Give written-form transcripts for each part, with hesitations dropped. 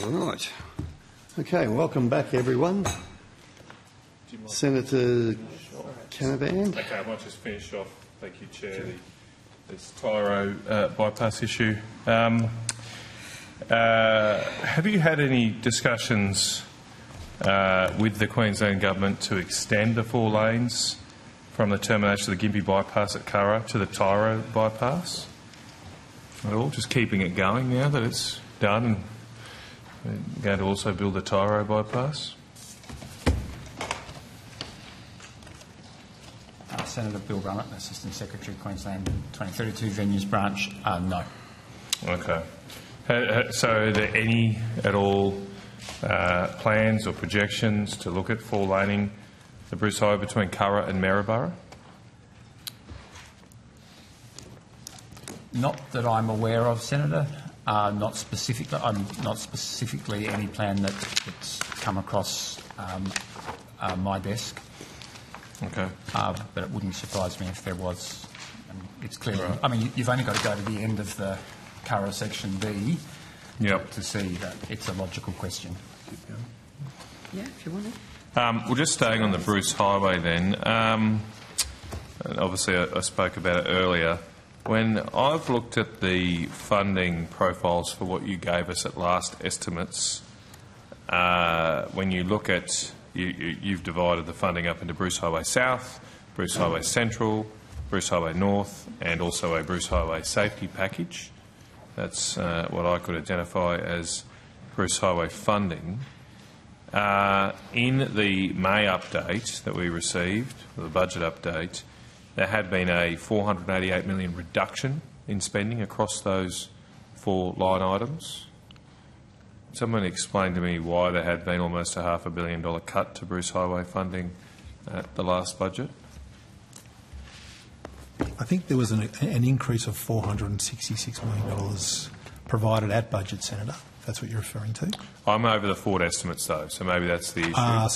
Right. Okay, welcome back, everyone. Senator Canavan. Okay, I might just finish off. Thank you, Chair. This Tyro bypass issue. Have you had any discussions with the Queensland Government to extend the 4 lanes from the termination of the Gympie bypass at Curra to the Tyro bypass at all? Just keeping it going now that it's done, and we're going to also build the Tyro bypass? Senator Bill Brummett, Assistant Secretary, Queensland 2032 Venues Branch. No. Okay. So are there any at all plans or projections to look at 4-laning the Bruce Highway between Curra and Maryborough? Not that I'm aware of, Senator. Not specifically any plan that's come across my desk. Okay. But it wouldn't surprise me if there was. It's clear. Right. I mean, you've only got to go to the end of the Curra Section B to see that it's a logical question. Yeah, if you want to. Well, just staying on the Bruce Highway then, and obviously I spoke about it earlier. When I've looked at the funding profiles for what you gave us at last estimates, when you look at, you've divided the funding up into Bruce Highway South, Bruce Highway Central, Bruce Highway North, and also a Bruce Highway Safety Package. That's what I could identify as Bruce Highway funding. In the May update that we received, the budget update, there had been a $488 million reduction in spending across those 4 line items. Someone explain to me why there had been almost a $500 million cut to Bruce Highway funding at the last budget. I think there was an increase of $466 million provided at budget, Senator. That's what you're referring to. I'm over the forward estimates though, so maybe that's the issue.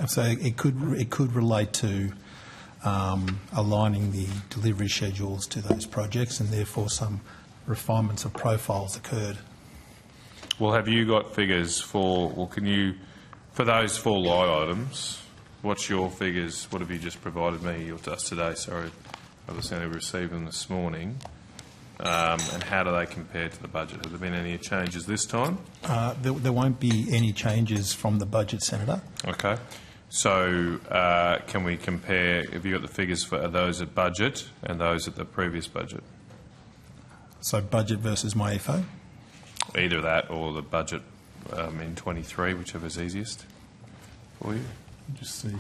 So it could relate to aligning the delivery schedules to those projects, and therefore some refinements of profiles occurred. Well, have you got figures for? Well, can you, for those 4 line items? What's your figures? What have you just provided me or to us today? Sorry, obviously we received them this morning. And how do they compare to the budget? Have there been any changes this time? There won't be any changes from the budget, Senator. Okay. So can we compare, have you got the figures for those at budget and those at the previous budget? So budget versus MyEFO? Either that or the budget in 23, whichever's easiest for you. Just see.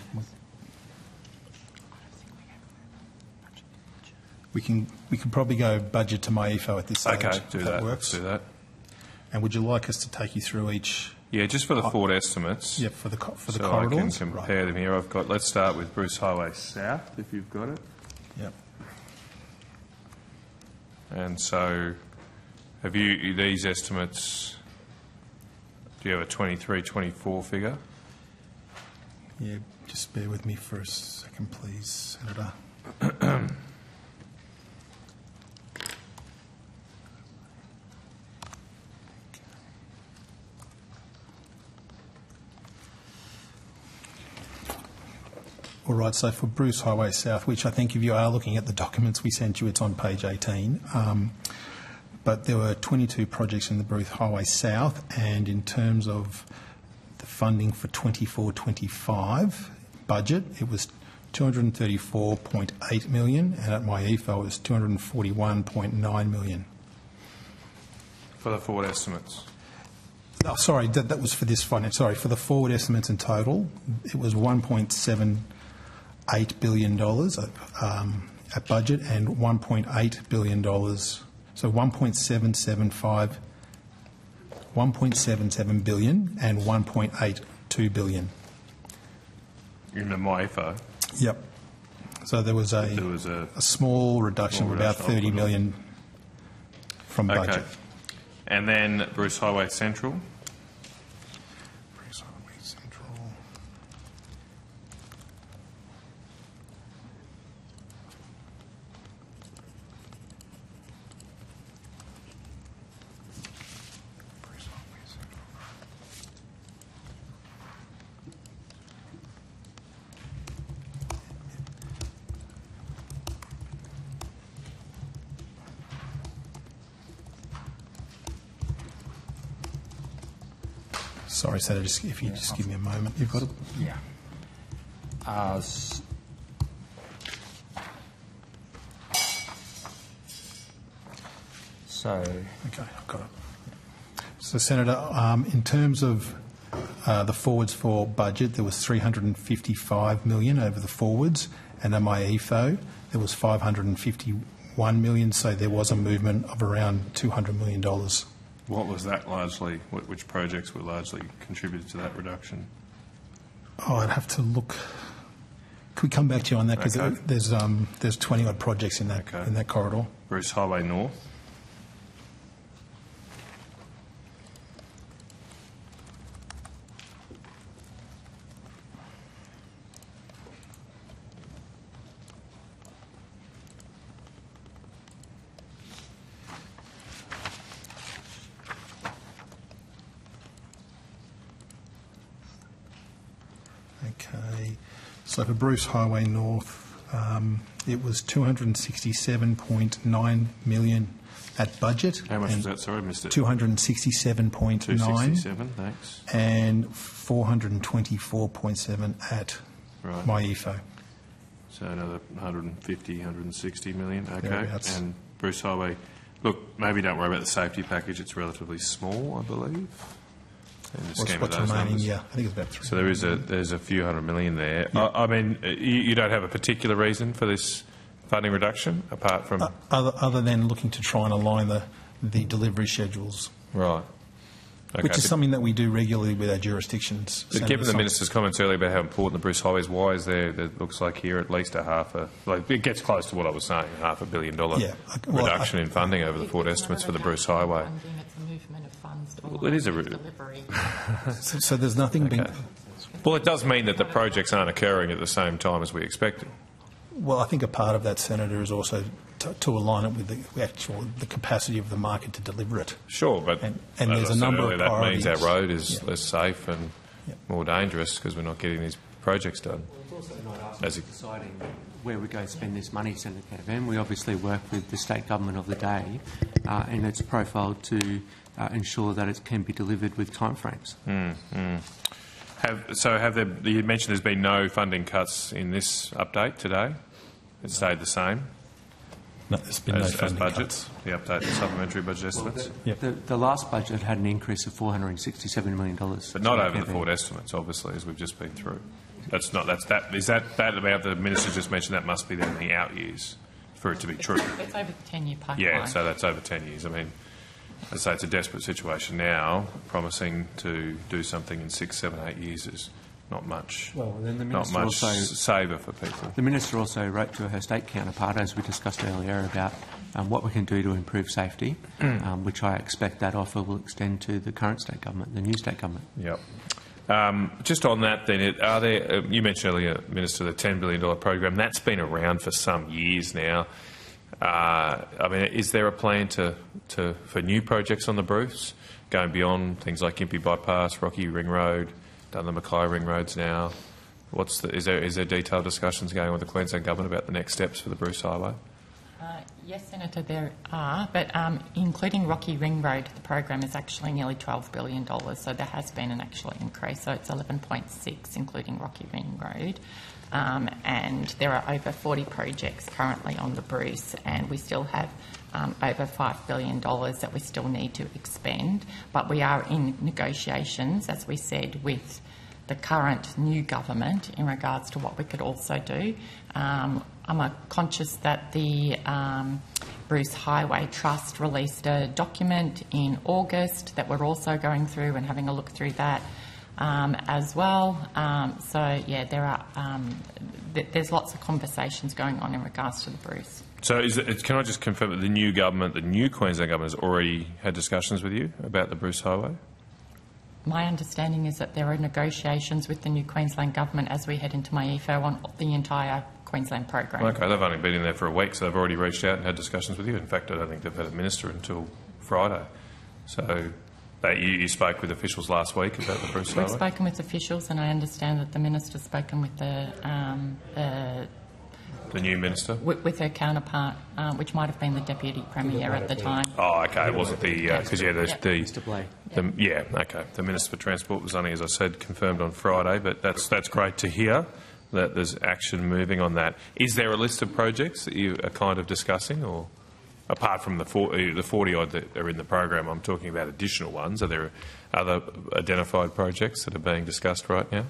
We can probably go budget to MyEFO at this stage. Okay, do that. Works. Do that. And would you like us to take you through each? Yeah, just for the forward estimates. Yeah, for the corridors. I can compare them here. I've got. Let's start with Bruce Highway South, if you've got it. Yep. And so, have you these estimates? Do you have a 23, 24 figure? Yeah, just bear with me for a second, please, Senator. All right, so for Bruce Highway South, which I think if you are looking at the documents we sent you, it's on page 18. But there were 22 projects in the Bruce Highway South, and in terms of the funding for 24-25 budget, it was $234.8 million, and at MyEFO it was $241.9 million. For the forward estimates? Oh, sorry, that was for this finance. Sorry, for the forward estimates in total, it was $1.78 billion at budget and $1.8 billion. So 1.77 billion and 1.82 billion. In the MyEFO? Yep. So there was a small reduction of about 30 million from budget. Okay. And then Bruce Highway Central? Bruce Highway Central. Sorry, Senator, if you just give me a moment. You've got it? Yeah. Okay, I've got it. So, Senator, in terms of the forwards for budget, there was $355 million over the forwards, and on my EFO, there was $551 million, so there was a movement of around $200 million. What was that largely? Which projects were largely contributed to that reduction? Oh, I'd have to look. Could we come back to you on that? Because Okay. there's 20-odd projects in that in that corridor. Bruce Highway North. Okay. So for Bruce Highway North, it was $267.9 million at budget. How much was that? Sorry, I missed it. 267.9. 267, thanks. And 424.7 at Right. my EFO. So another 150, 160 million. Okay. Thereabouts. And Bruce Highway, look, maybe don't worry about the safety package. It's relatively small, I believe. In the scheme of What's those remaining? numbers. Yeah, I think it's about 3. So there's a few hundred million there. I mean, you don't have a particular reason for this funding reduction apart from Other than looking to try and align the delivery schedules, right. Okay. which is something that we do regularly with our jurisdictions. But Senator given the Song. minister's comments earlier about how important the Bruce Highway is, why is there looks like here at least it gets close to what I was saying, $500 million reduction in funding over the forward estimates for the Bruce Highway. It's a movement of funds to Well, it is a delivery. So there's nothing being. Well, it does mean that the projects aren't occurring at the same time as we expected. Well, I think a part of that, Senator, is also to align it with the capacity of the market to deliver it. Sure, but And as there's I a said number of earlier, that means our priorities. road is less safe and more dangerous because we're not getting these projects done. It's also not us As deciding where we go spend this money, Senator Canavan. We obviously work with the state government of the day, and it's profiled to ensure that it can be delivered with timeframes. You mentioned there's been no funding cuts in this update today. It stayed the same No, there's been as no funding budget, cuts. the update to supplementary budget estimates. The last budget had an increase of $467 million. But not over the forward estimates, obviously, as we've just been through. Is that about the minister just mentioned? That must be then the out years for it to be true. It's over the 10-year pipeline. Yeah, so that's over 10 years. I mean, as I say, it's a desperate situation now. Promising to do something in 6, 7, 8 years is not much. Well, then the not minister much also saver for people. The minister also wrote to her state counterpart, as we discussed earlier, about what we can do to improve safety, which I expect that offer will extend to the current state government, the new state government. Yep. Just on that, then, you mentioned earlier, Minister, the $10 billion program. That's been around for some years now. I mean, is there a plan for new projects on the Bruce, going beyond things like Gympie Bypass, Rocky Ring Road, done the Mackay Ring Roads now? Is there detailed discussions going on with the Queensland Government about the next steps for the Bruce Highway? Yes, Senator, there are, but including Rocky Ring Road, the program is actually nearly $12 billion, so there has been an actual increase. So it's 11.6, including Rocky Ring Road. And there are over 40 projects currently on the Bruce, and we still have over $5 billion that we still need to expend. But we are in negotiations, as we said, with the current new government in regards to what we could also do. I'm conscious that the Bruce Highway Trust released a document in August that we're also going through and having a look through that as well. So, yeah, there's lots of conversations going on in regards to the Bruce. So can I just confirm that the new government, the new Queensland government, has already had discussions with you about the Bruce Highway? My understanding is that there are negotiations with the new Queensland government as we head into my EFO on the entire Queensland program. Okay, they've only been in there for a week, so they've already reached out and had discussions with you. In fact, I don't think they've had a minister until Friday. So you spoke with officials last week about the Bruce We've Highway? spoken with officials, and I understand that the minister's spoken with the the new minister? with her counterpart, which might have been the Deputy Premier at the time. Oh, okay. It wasn't the because there's Mr. Blake. okay. The Minister for Transport was only, as I said, confirmed on Friday. But that's great to hear that there's action moving on that. Is there a list of projects that you are kind of discussing, or apart from the 40 odd that are in the program? I'm talking about additional ones. Are there other identified projects that are being discussed right now?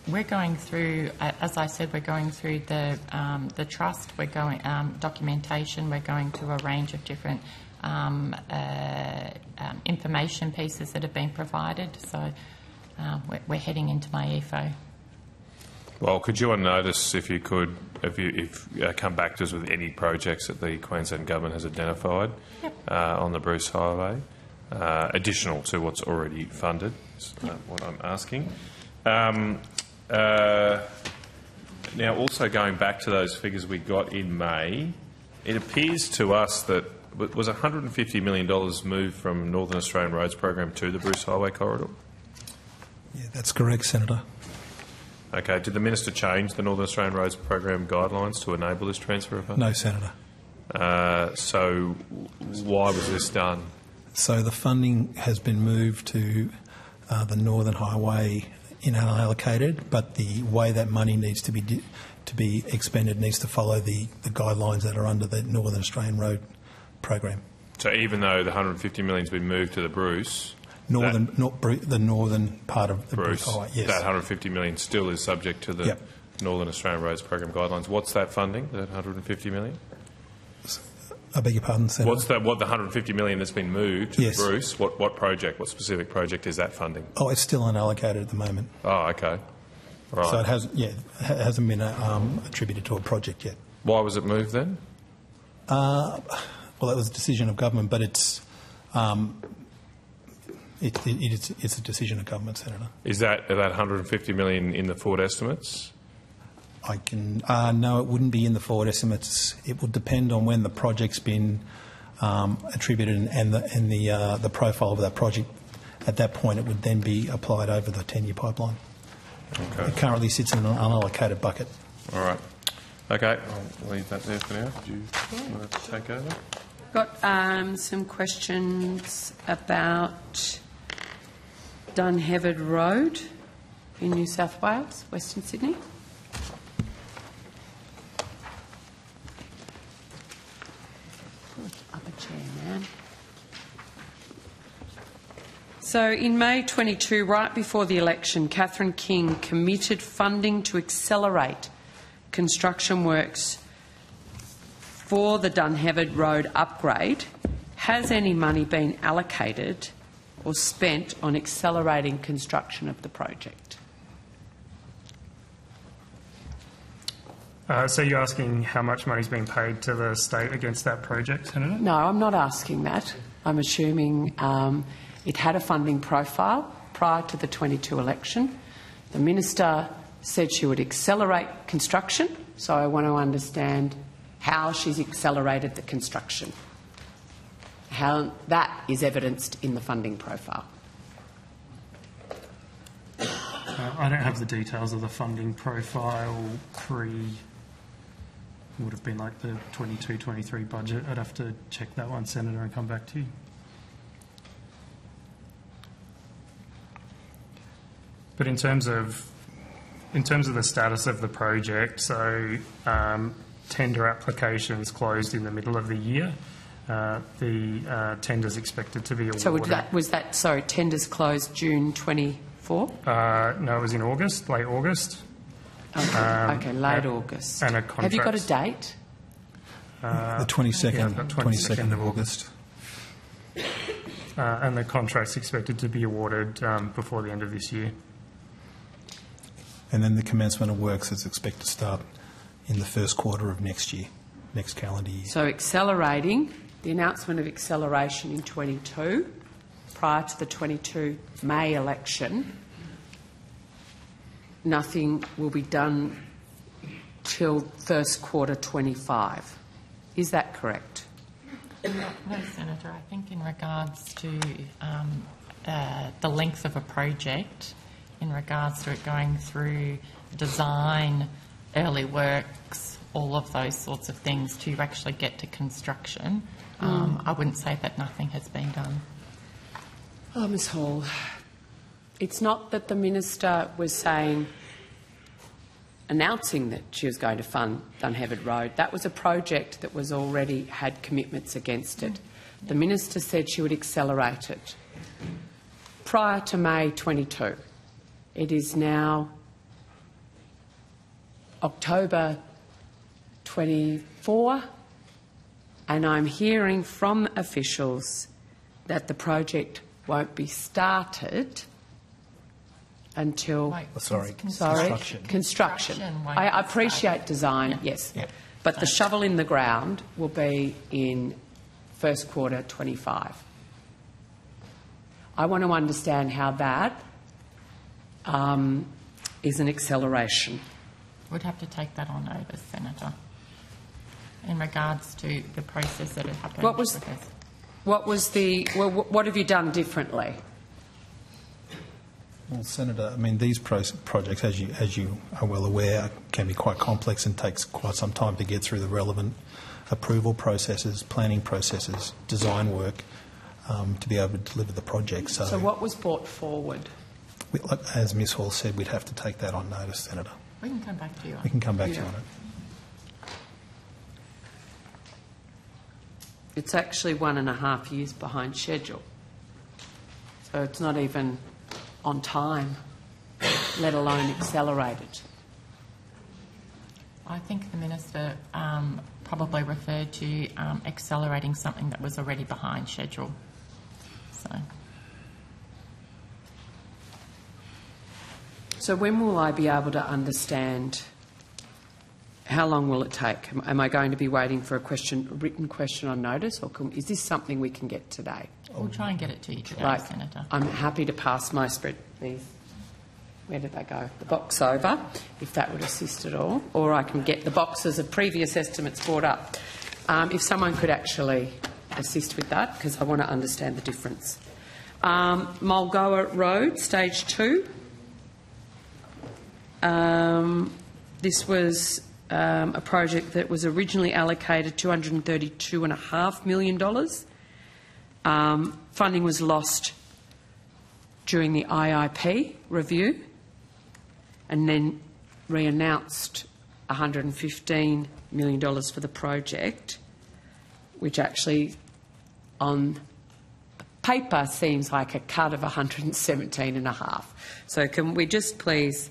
We're going through, as I said, we're going through the trust. We're going documentation. We're going to a range of different information pieces that have been provided. So we're heading into my EFO. Well, could you on notice, if you could, come back to us with any projects that the Queensland Government has identified on the Bruce Highway, additional to what's already funded, is what I'm asking. Now, also going back to those figures we got in May, it appears to us that was $150 million moved from Northern Australian Roads Program to the Bruce Highway corridor? Yeah, that's correct, Senator. Okay. Did the Minister change the Northern Australian Roads Program guidelines to enable this transfer of funds? No, Senator. So why was this done? So the funding has been moved to the Northern Highway in unallocated, but the way that money needs to be expended needs to follow the guidelines that are under the Northern Australian Road Program. So even though the $150 million has been moved to the Bruce, the northern part of the Bruce Highway, yes. That $150 million still is subject to the Northern Australian Roads Program guidelines. What's that funding, that $150 million? I beg your pardon, Senator? What the $150 million that's been moved to the Bruce, what project, what specific project is that funding? Oh, it's still unallocated at the moment. Oh, okay. Right. So it hasn't been attributed to a project yet. Why was it moved then? Well, that was a decision of government, but it's a decision of government, Senator. Is that $150 million in the forward estimates? No, it wouldn't be in the forward estimates. It would depend on when the project's been attributed and the profile of that project. At that point, it would then be applied over the 10-year pipeline. Okay. It currently sits in an unallocated bucket. All right. Okay, I'll leave that there for now. Do you want to take over? Got some questions about Dunheved Road in New South Wales, Western Sydney. Upper chair, man. So in May 22, right before the election, Catherine King committed funding to accelerate construction works for the Dunheved Road upgrade. Has any money been allocated or spent on accelerating construction of the project? So you're asking how much money's been paid to the state against that project, Senator? No, I'm not asking that. I'm assuming it had a funding profile prior to the 22 election. The Minister said she would accelerate construction, so I want to understand how she's accelerated the construction, how that is evidenced in the funding profile. I don't have the details of the funding profile would have been like the 22-23 budget. I'd have to check that one, Senator, and come back to you. But in terms of the status of the project, so tender applications closed in the middle of the year. The tender's expected to be awarded. So tenders closed June 24? No, it was in August, late August. Okay, late August. And a contract. Have you got a date? The 22nd of August. And the contract's expected to be awarded before the end of this year. And then the commencement of works is expected to start in the first quarter of next year, next calendar year. So accelerating, the announcement of acceleration in 22, prior to the 22 May election, nothing will be done till first quarter 25. Is that correct? No, Senator. I think in regards to the length of a project, in regards to it going through design, early works, all of those sorts of things to actually get to construction. I wouldn't say that nothing has been done. Oh, Ms Hall, it's not that the Minister was announcing that she was going to fund Dunheved Road. That was a project that was already had commitments against it. The Minister said she would accelerate it prior to May 22. It is now October 24, and I'm hearing from officials that the project won't be started until... Construction. I appreciate design, yes. Yeah. But the shovel in the ground will be in first quarter 25. I want to understand how that is an acceleration. We'd have to take that on notice, Senator, in regards to the process that had happened. What have you done differently? Well, Senator, I mean, these projects, as you are well aware, can be quite complex and takes quite some time to get through the relevant approval processes, planning processes, design work, to be able to deliver the project. So what was brought forward? As Ms Hall said, we'd have to take that on notice, Senator. We can come back to you on it. We can come back to you on it. It's actually 1.5 years behind schedule. So it's not even on time, let alone accelerated. I think the Minister probably referred to accelerating something that was already behind schedule. So when will I be able to understand? How long will it take? Am I going to be waiting for a written question on notice, or is this something we can get today? We'll try and get it to you today, Senator. I'm happy to pass my these. Where did they go? The box over, if that would assist at all, or I can get the boxes of previous estimates brought up. If someone could actually assist with that, because I want to understand the difference. Mulgoa Road, Stage 2. This was a project that was originally allocated $232.5 million. Funding was lost during the IIP review and then re-announced $115 million for the project, which actually on paper seems like a cut of 117.5. So can we just please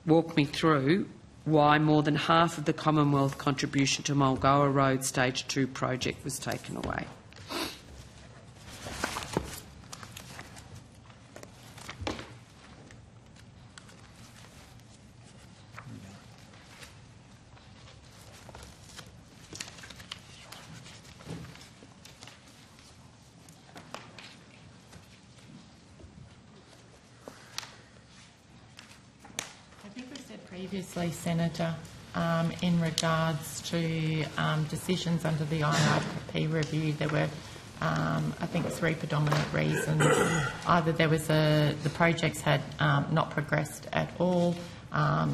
walk me through why more than half of the Commonwealth contribution to Mulgoa Road Stage 2 project was taken away? Previously, Senator, in regards to decisions under the IIP review, there were, I think, 3 predominant reasons. Either there was the projects had not progressed at all,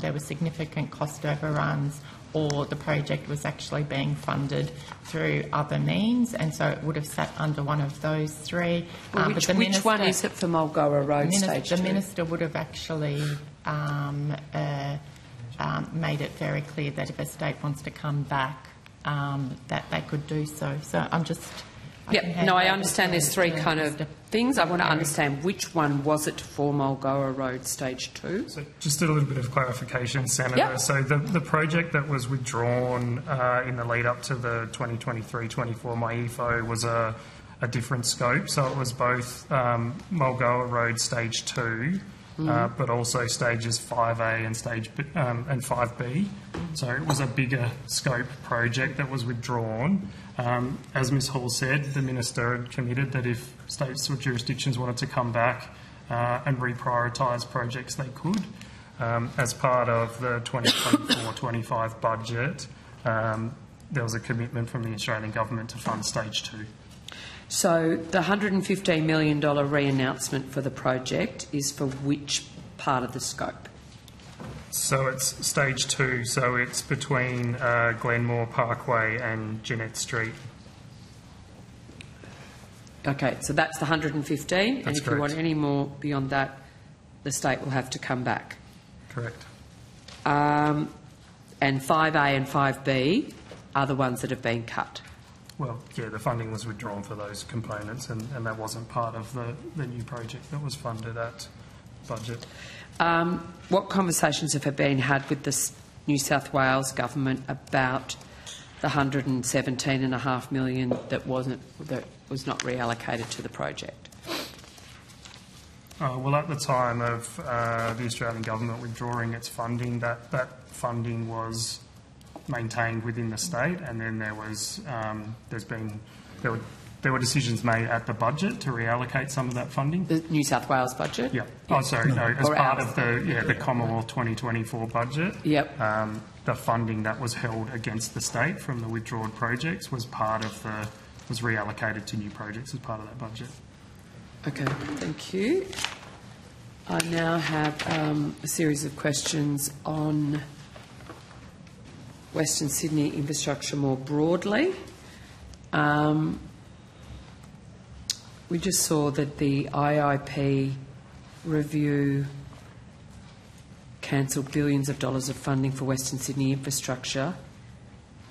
there were significant cost overruns, or the project was actually being funded through other means, and so it would have sat under one of those 3. Well, which one is it for Mulgoa Road Stage 2? The Minister would have actually made it very clear that if a state wants to come back, that they could do so. So I'm just... I understand there's 3 kind of things. I want to understand which one was it for Mulgoa Road Stage 2? So just a little bit of clarification, Senator. Yep. So the project that was withdrawn in the lead up to the 2023-24 MyEFO was a different scope. So it was both Mulgoa Road Stage 2, but also stages 5A and and 5B. So it was a bigger scope project that was withdrawn. As Ms Hall said, the Minister had committed that if states or jurisdictions wanted to come back and reprioritise projects, they could. As part of the 2024-25 budget, there was a commitment from the Australian Government to fund Stage 2. So the $115 million re-announcement for the project is for which part of the scope? So it's stage 2, so it's between Glenmore Parkway and Jeanette Street. Okay, so that's the 115, and That's if correct. you want any more beyond that, the state will have to come back. Correct. And 5A and 5B are the ones that have been cut. Well, yeah, the funding was withdrawn for those components, and that wasn't part of the new project that was funded at budget. What conversations have been had with the New South Wales government about the $117.5 million that was not reallocated to the project? Well, at the time of the Australian government withdrawing its funding, that funding was maintained within the state, and then there were decisions made at the budget to reallocate some of that funding. The New South Wales budget? Yeah. Oh, sorry, no, as Or part ours. of the Commonwealth 2024 budget. Yep. The funding that was held against the state from the withdrawn projects was reallocated to new projects as part of that budget. Okay, thank you. I now have a series of questions on Western Sydney infrastructure more broadly. We just saw that the IIP review cancelled billions of dollars of funding for Western Sydney infrastructure,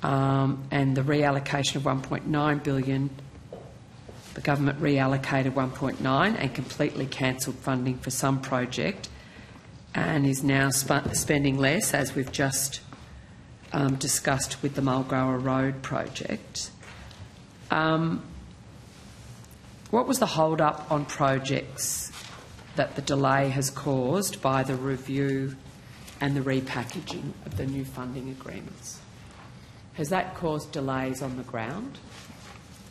and the reallocation of $1.9 billion. The government reallocated 1.9 and completely cancelled funding for some project, and is now spending less, as we've just discussed with the Mulgrower Road project. What was the hold-up on projects that the delay has caused by the review and the repackaging of the new funding agreements? Has that caused delays on the ground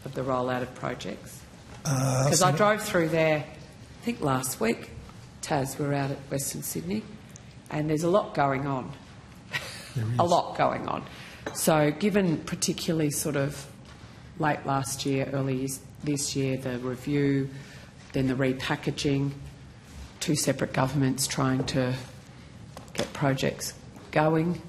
of the rollout of projects? Because I drove through there, I think last week, Taz, we were out at Western Sydney, and there's a lot going on. A lot going on. So given particularly sort of late last year, early this year, the review, then the repackaging, two separate governments trying to get projects going,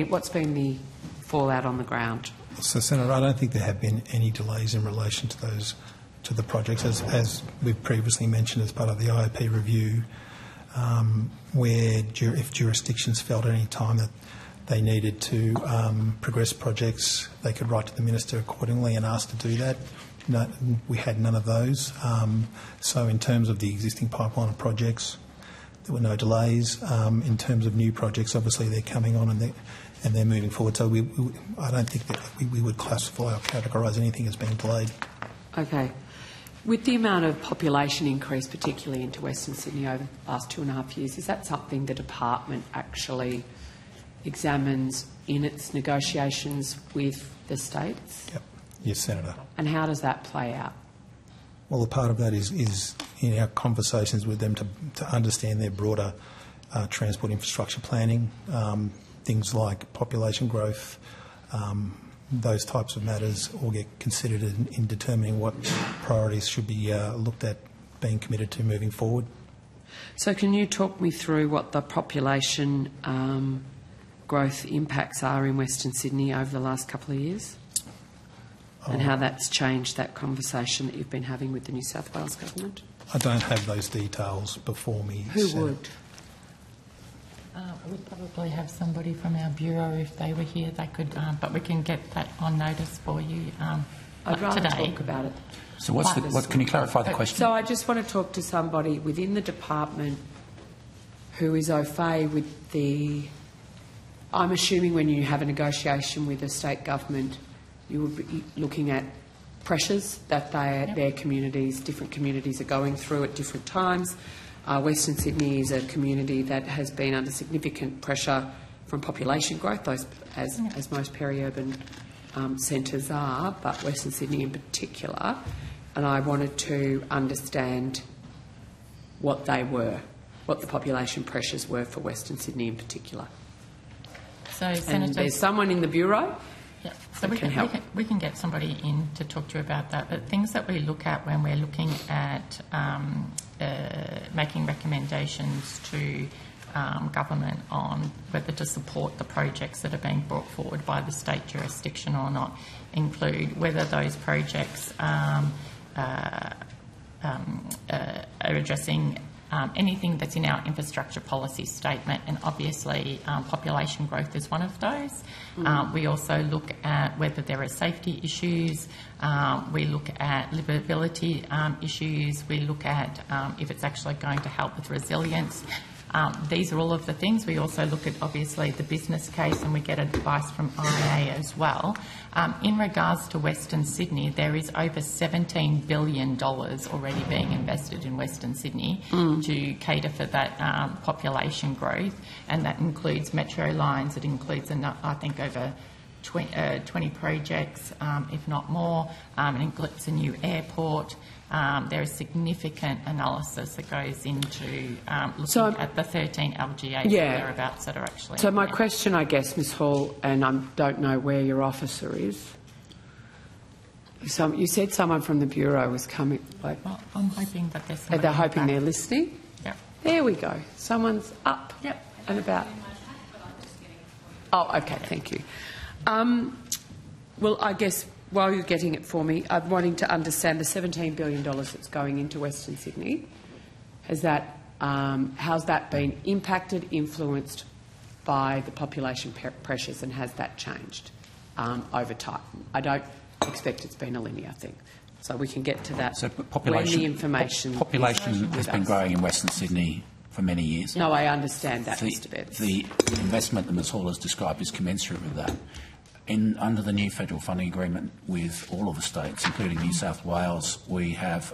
what's been the fallout on the ground? So, Senator, I don't think there have been any delays in relation to the projects, as we've previously mentioned as part of the IOP review, where if jurisdictions felt at any time that they needed to progress projects, they could write to the Minister accordingly and ask to do that. No, we had none of those. So in terms of the existing pipeline of projects, there were no delays. In terms of new projects, obviously they're coming on and they're moving forward. So I don't think that we would classify or categorise anything as being delayed. Okay. With the amount of population increase, particularly into Western Sydney over the last 2.5 years, is that something the department actually examines in its negotiations with the states? Yep. Yes, Senator. And how does that play out? Well, a part of that is in our conversations with them to understand their broader transport infrastructure planning, things like population growth, those types of matters all get considered in determining what priorities should be looked at being committed to moving forward. So can you talk me through what the population growth impacts are in Western Sydney over the last couple of years? And how that's changed that conversation that you've been having with the New South Wales government? I don't have those details before me. Who Senator. would? We'd probably have somebody from our bureau if they were here. They could, but we can get that on notice for you I'd rather today. talk about it. So can you clarify the question? So I just want to talk to somebody within the department who is au fait with the... I'm assuming when you have a negotiation with a state government, you will be looking at pressures that their communities, different communities are going through at different times. Western Sydney is a community that has been under significant pressure from population growth, as most peri-urban centres are, but Western Sydney in particular. And I wanted to understand what they were, what the population pressures were for Western Sydney in particular. So, And Senator, there's someone in the Bureau. yeah, so we can get somebody in to talk to you about that. But things that we look at when we're looking at making recommendations to government on whether to support the projects that are being brought forward by the state jurisdiction or not, include whether those projects are addressing anything that's in our infrastructure policy statement, and obviously population growth is one of those. We also look at whether there are safety issues, we look at livability issues, we look at if it's actually going to help with resilience. These are all of the things. We also look at, obviously, the business case, and we get advice from RRAT as well. In regards to Western Sydney, there is over $17 billion already being invested in Western Sydney to cater for that population growth, and that includes metro lines. It includes, I think, over 20 projects, if not more. It includes a new airport. There is significant analysis that goes into looking at the 13 LGAs thereabouts that are actually... So my question, I guess, Ms Hall, and I don't know where your officer is. You said someone from the Bureau was coming. Well, I'm hoping that there's somebody... They're hoping they're listening? Yep. There we go. Someone's up and about. Oh, okay, thank you. Well, I guess... While you're getting it for me, I'm wanting to understand the $17 billion that's going into Western Sydney. How's that been impacted, influenced by the population pressures, and has that changed over time? I don't expect it's been a linear thing. So we can get to that so population, when the information... Population has been growing in Western Sydney for many years. No, I understand that, Mr Betts. The investment that Ms Hall has described is commensurate with that. Under the new federal funding agreement with all of the states, including New South Wales, we have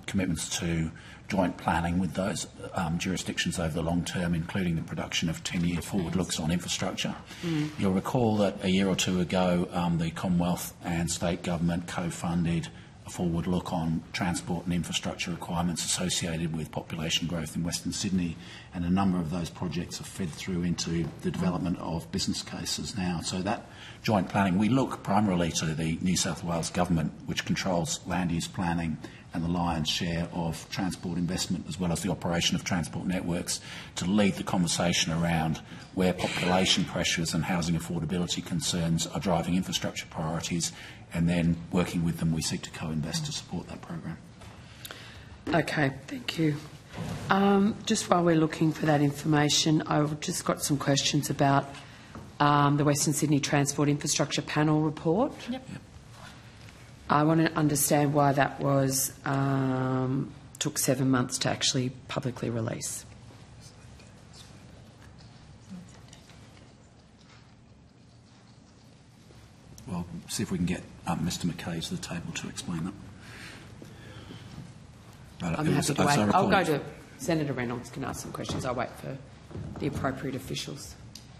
commitments to joint planning with those jurisdictions over the long term, including the production of 10-year forward looks on infrastructure. You'll recall that a year or two ago, the Commonwealth and state government co-funded a forward look on transport and infrastructure requirements associated with population growth in Western Sydney, and a number of those projects are fed through into the development of business cases now. So that joint planning, we look primarily to the New South Wales government, which controls land use planning and the lion's share of transport investment, as well as the operation of transport networks, to lead the conversation around where population pressures and housing affordability concerns are driving infrastructure priorities, and then working with them, we seek to co-invest to support that program. Okay, thank you. Just while we're looking for that information, I've just got some questions about the Western Sydney Transport Infrastructure Panel report. Yep. I want to understand why that was took 7 months to actually publicly release. Well, see if we can get Mr McKay to the table to explain that. But I'm happy to wait. I'll go to Senator Reynolds, can ask some questions. I'll wait for the appropriate officials.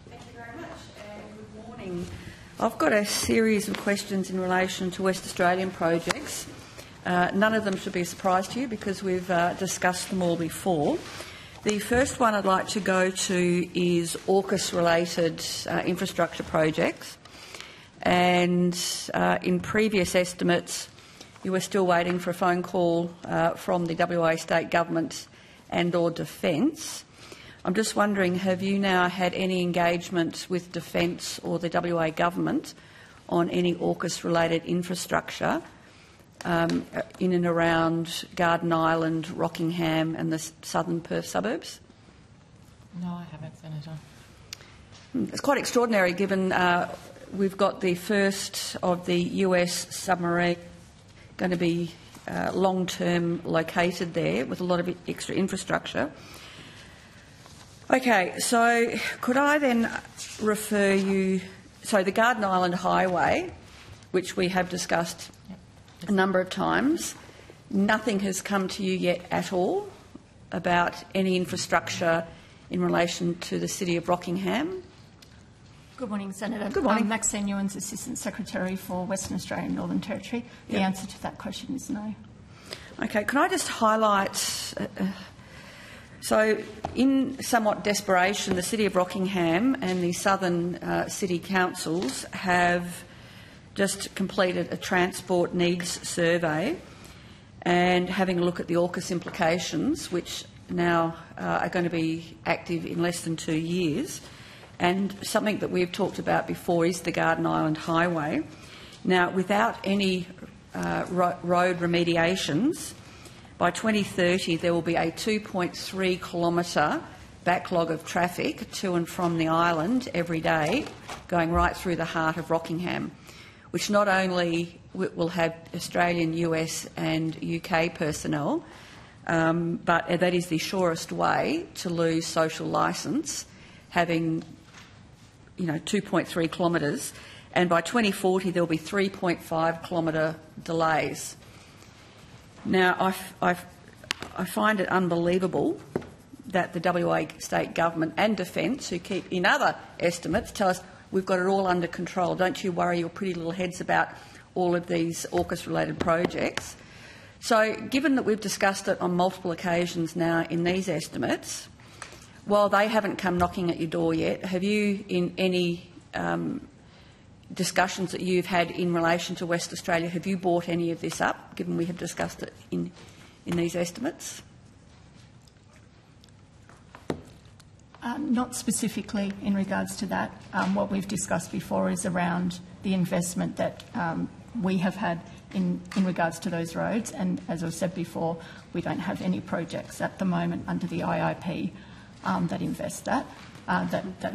Thank you very much and good morning. I've got a series of questions in relation to West Australian projects. None of them should be a surprise to you because we've discussed them all before. The first one I'd like to go to is AUKUS-related infrastructure projects. And in previous estimates, you were still waiting for a phone call from the WA State Government and or Defence. I'm just wondering, have you now had any engagement with Defence or the WA Government on any AUKUS-related infrastructure in and around Garden Island, Rockingham and the southern Perth suburbs? No, I haven't, Senator. It's quite extraordinary given we've got the first of the US submarine going to be long-term located there with a lot of extra infrastructure. Okay, so could I then refer you... So the Garden Island Highway, which we have discussed a number of times, nothing has come to you yet at all about any infrastructure in relation to the City of Rockingham? Good morning, Senator. Good morning. I'm Maxine Ewan's Assistant Secretary for Western Australia and Northern Territory. The answer to that question is no. Okay, can I just highlight... So, in somewhat desperation, the City of Rockingham and the southern city councils have just completed a transport needs survey and having a look at the AUKUS implications, which now are going to be active in less than 2 years. And something that we've talked about before is the Garden Island Highway. Now, without any road remediations, by 2030 there will be a 2.3 kilometre backlog of traffic to and from the island every day, going right through the heart of Rockingham, which not only will have Australian, US and UK personnel, but that is the surest way to lose social licence, having 2.3 kilometres, and by 2040 there will be 3.5 kilometre delays. Now, I find it unbelievable that the WA state government and Defence, who keep in other estimates, tell us we've got it all under control. Don't you worry your pretty little heads about all of these AUKUS-related projects. So, given that we've discussed it on multiple occasions now in these estimates, while they haven't come knocking at your door yet, have you, in any discussions that you've had in relation to West Australia, have you brought any of this up, given we have discussed it in these estimates? Not specifically in regards to that. What we've discussed before is around the investment that we have had in regards to those roads, and as I've said before, we don't have any projects at the moment under the IIP that invest that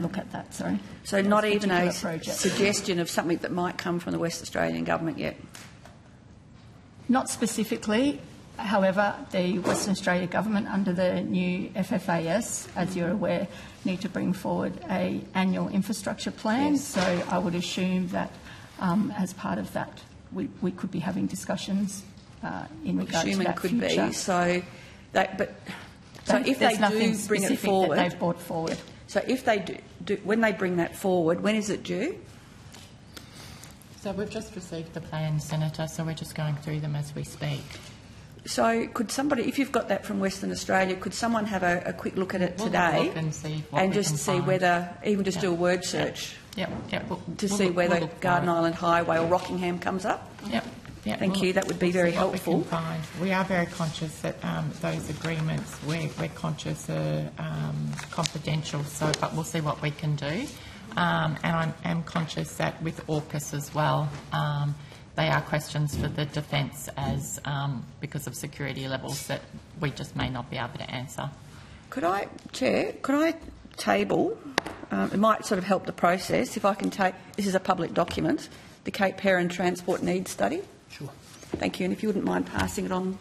look at that. Sorry. So not even a suggestion of something that might come from the West Australian government yet? Not specifically. However, the Western Australia government, under the new FFAS, as you're aware, need to bring forward an annual infrastructure plan. Yes. So I would assume that as part of that, we could be having discussions in regards to that could future. Be. So if they do bring it forward, that they've brought forward. So if they do, when they bring that forward, when is it due? So we've just received the plan, Senator, so we're just going through them as we speak. So could somebody, if you've got that from Western Australia, could someone have a quick look at it today and see whether, even just do a word search to see whether Garden Island Highway or Rockingham comes up? Yep. Thank you. That would be very helpful. We are very conscious that those agreements, we're conscious are confidential, but we'll see what we can do. And I am conscious that with AUKUS as well, they are questions for the Defence as because of security levels that we just may not be able to answer. Chair, could I table, it might sort of help the process, if I can take, this is a public document, the Cape Heron Transport Needs Study? Sure. Thank you, and if you wouldn't mind passing it on.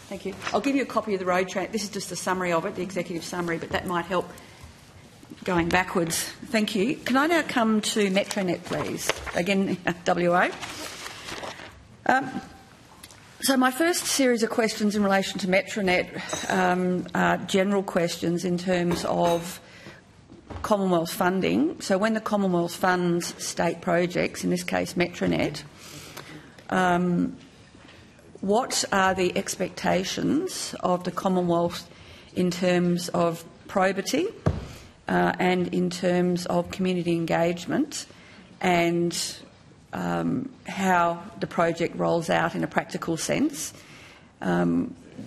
Thank you. I'll give you a copy of the road this is just a summary of it, the executive summary, but that might help going backwards. Thank you. Can I now come to Metronet, please? Again, WA. So my first series of questions in relation to Metronet are general questions in terms of Commonwealth funding. So when the Commonwealth funds state projects, in this case Metronet, what are the expectations of the Commonwealth in terms of probity and in terms of community engagement, and how the project rolls out in a practical sense?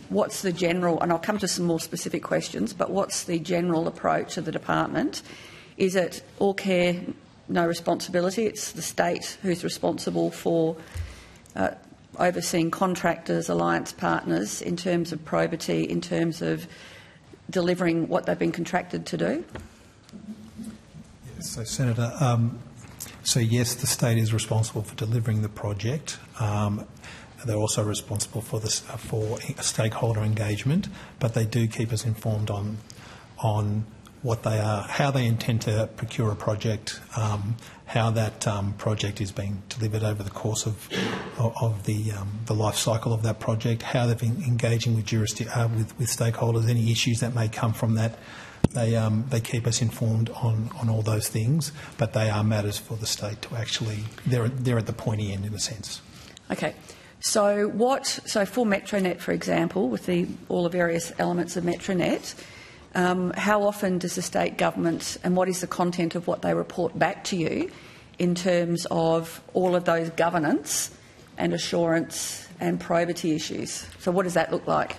What's the general, and I'll come to some more specific questions, but what's the general approach of the department? Is it all care, no responsibility? It's the state who's responsible for overseeing contractors, alliance partners, in terms of probity, in terms of delivering what they've been contracted to do? So, Senator, so yes, the state is responsible for delivering the project. They're also responsible for stakeholder engagement, but they do keep us informed on what they are, how they intend to procure a project, how that project is being delivered over the course of the life cycle of that project, how they've been engaging with with stakeholders, any issues that may come from that. They keep us informed on all those things, but they are matters for the state to actually, they're at the pointy end in a sense. Okay. So for Metronet, for example, with all the various elements of Metronet, how often does the state government, and what is the content of what they report back to you in terms of all of those governance and assurance and probity issues? So what does that look like?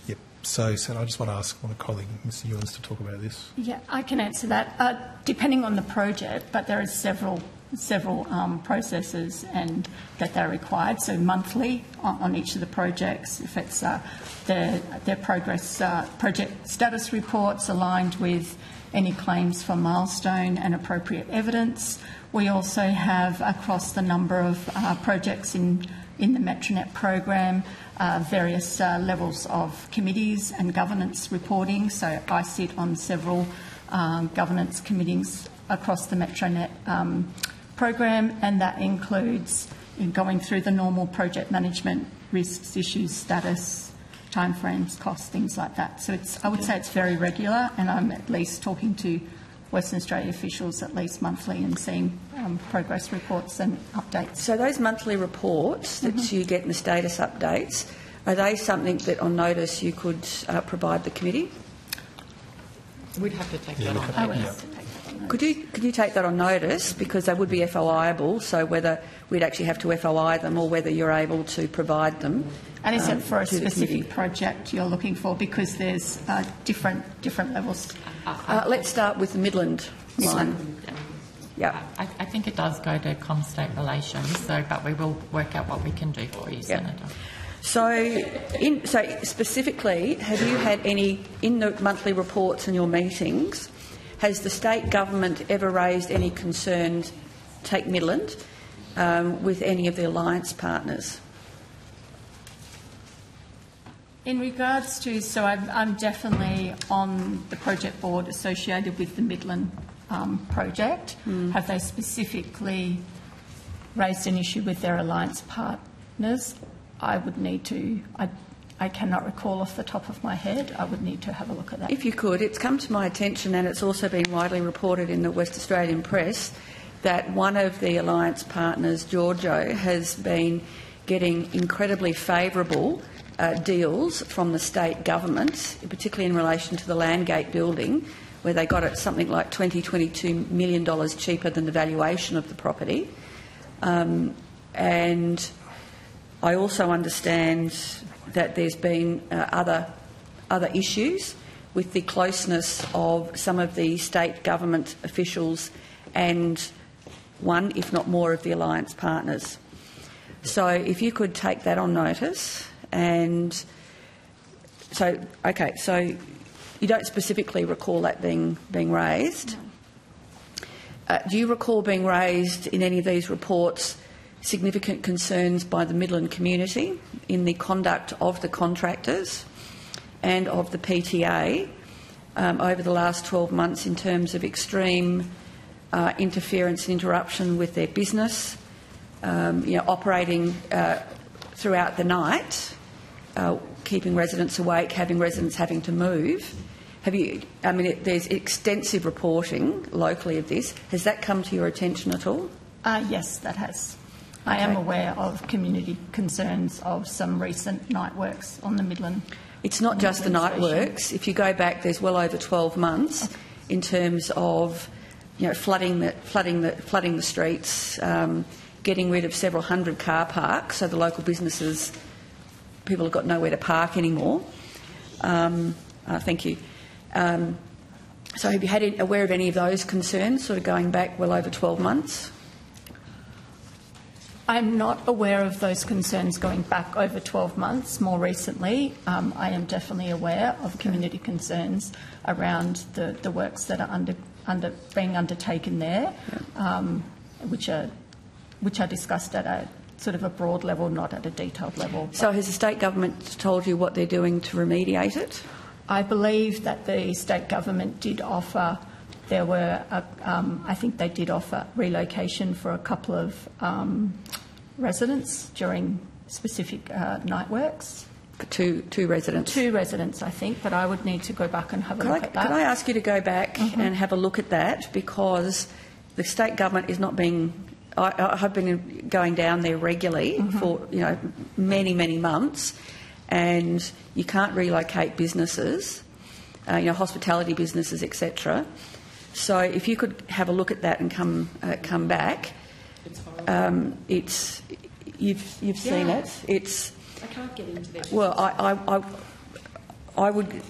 Yep. So I just want to ask my colleague, Mr Ewens, to talk about this. Yeah, I can answer that. Depending on the project, but there are several processes and that they're required. So monthly on each of the projects, if it's their progress project status reports aligned with any claims for milestone and appropriate evidence. We also have across the number of projects in the Metronet program various levels of committees and governance reporting. So I sit on several governance committees across the Metronet program, and that includes going through the normal project management, risks, issues, status, timeframes, costs, things like that. So I would say it's very regular, and I'm at least talking to Western Australia officials at least monthly and seeing progress reports and updates. So those monthly reports that you get in the status updates, are they something that on notice you could provide the committee? We'd have to take that on. Could you take that on notice, because they would be FOIable, so whether we'd actually have to FOI them or whether you're able to provide them. And is it for a specific project you're looking for? Because there's different levels. Let's start with the Midland line. Yeah. I think it does go to Comstate Relations, but we will work out what we can do for you, Senator. So specifically, have you had any, in the monthly reports and your meetings, has the state government ever raised any concerns, take Midland, with any of the alliance partners? In regards to, so I'm definitely on the project board associated with the Midland project. Have they specifically raised an issue with their alliance partners? I would need to, I cannot recall off the top of my head. I would need to have a look at that. If you could, it's come to my attention, and it's also been widely reported in the West Australian press, that one of the alliance partners, Giorgio, has been getting incredibly favourable deals from the state government, particularly in relation to the Landgate building, where they got it something like $22 million cheaper than the valuation of the property. And I also understand that there's been other issues with the closeness of some of the state government officials and one, if not more, of the alliance partners. So if you could take that on notice. And so, okay, so you don't specifically recall that being raised. Do you recall being raised in any of these reports significant concerns by the Midland community in the conduct of the contractors and of the PTA over the last 12 months in terms of extreme interference and interruption with their business, operating throughout the night, keeping residents awake, having residents having to move? There's extensive reporting locally of this. Has that come to your attention at all? Yes, that has. I am aware of community concerns of some recent night works on the Midland. It's not just the night works. If you go back, there's well over 12 months in terms of flooding the streets, getting rid of several hundred car parks, so the local businesses, people have got nowhere to park anymore. Thank you. So have you had aware of any of those concerns, sort of going back well over 12 months? I'm not aware of those concerns going back over 12 months. More recently, I am definitely aware of community concerns around the works that are being undertaken there, which are discussed at a sort of a broad level, not at a detailed level. So has the state government told you what they're doing to remediate it? I believe that the state government did offer. There were, I think they did offer relocation for a couple of residents during specific night works. Two residents? Two residents, I think, but I would need to go back and have a look at that. Could I ask you to go back and have a look at that, because the state government is not being... I have been going down there regularly for many, many months, and you can't relocate businesses, hospitality businesses, etc. So if you could have a look at that and come back, you've seen it. It's I can't get into that. well, I wouldn't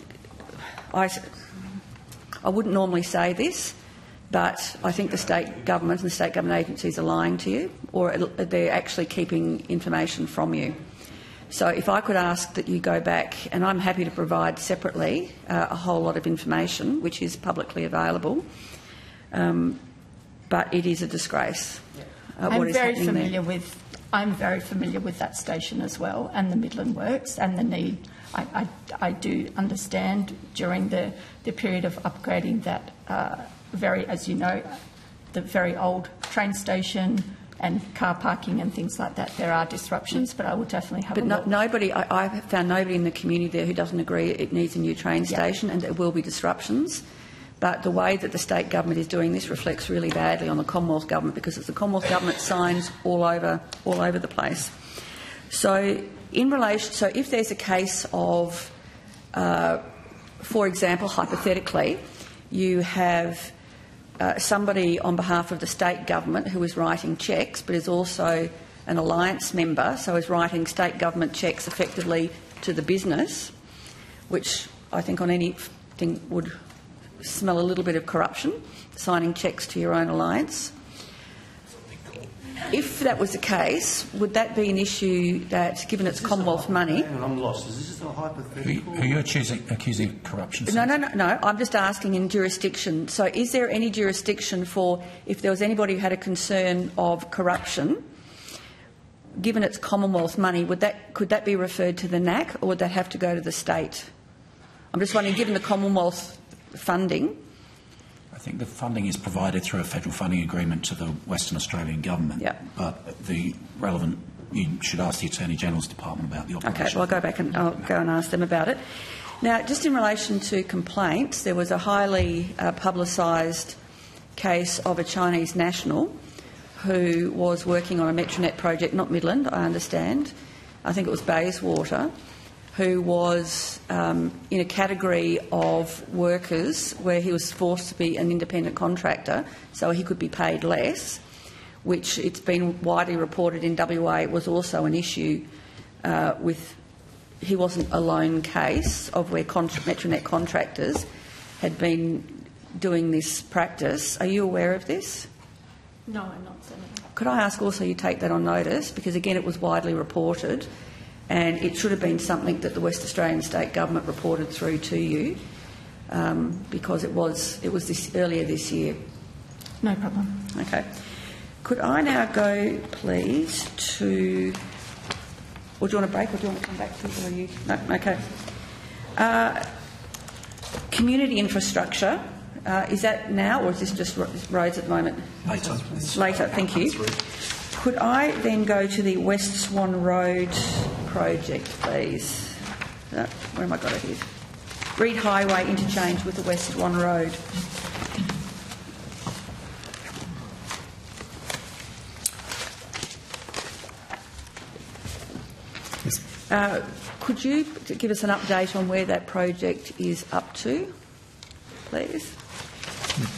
normally say this, but I think the state government and the state government agencies are lying to you, or they're actually keeping information from you. So if I could ask that you go back, and I'm happy to provide separately a whole lot of information which is publicly available, but it is a disgrace. I'm very familiar with that station as well, and the Midland Works, and the need. I do understand during the period of upgrading that as you know, the very old train station and car parking and things like that, there are disruptions, but I will definitely have a look. Nobody, I have found nobody in the community there who doesn't agree it needs a new train station, and there will be disruptions. But the way that the state government is doing this reflects really badly on the Commonwealth government, because it's the Commonwealth government signs all over the place. So if there's a case of, for example, hypothetically, you have somebody on behalf of the state government who is writing cheques but is also an alliance member, so is writing state government cheques effectively to the business, which I think on anything would smell a little bit of corruption, signing cheques to your own alliance. If that was the case, would that be an issue that, given it's Commonwealth money... Hang on, I'm lost. Is this a hypothetical? Who are you accusing of corruption? No. I'm just asking in jurisdiction. So is there any jurisdiction for, if there was anybody who had a concern of corruption, given it's Commonwealth money, could that be referred to the NAC, or would that have to go to the state? I'm just wondering, given the Commonwealth funding... I think the funding is provided through a federal funding agreement to the Western Australian government. Yep. But the relevant, you should ask the Attorney General's department about the operation. Okay, well, I'll go back and I'll go and ask them about it. Now, just in relation to complaints, there was a highly publicised case of a Chinese national who was working on a Metronet project, not Midland, I understand. I think it was Bayswater, who was in a category of workers where he was forced to be an independent contractor, so he could be paid less, which it's been widely reported in WA was also an issue with... He wasn't a lone case of where Metronet contractors had been doing this practice. Are you aware of this? No, I'm not, Senator. Could I ask also you take that on notice, because again it was widely reported, and it should have been something that the West Australian State Government reported through to you, because it was earlier this year. No problem. Okay. Could I now go, please, to... Or do you want a break, or do you want to come back to it, or are you... No? Okay. Community infrastructure. Is that now, or is this just roads at the moment? Later, thank you. Could I then go to the West Swan Road project, please? Where am I got it here? Reed Highway interchange with the West Swan Road. Yes. Could you give us an update on where that project is up to, please?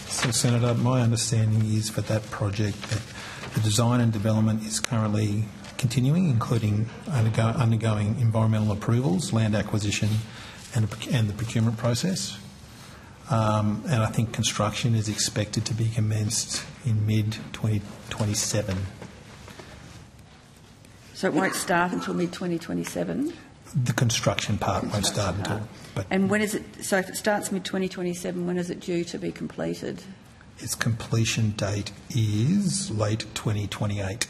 So, Senator, my understanding is for that project that the design and development is currently continuing, including undergoing environmental approvals, land acquisition and the procurement process. And I think construction is expected to be commenced in mid-2027. So it won't start until mid-2027? The construction part won't start until... And when is it... So if it starts mid-2027, when is it due to be completed? Its completion date is late 2028.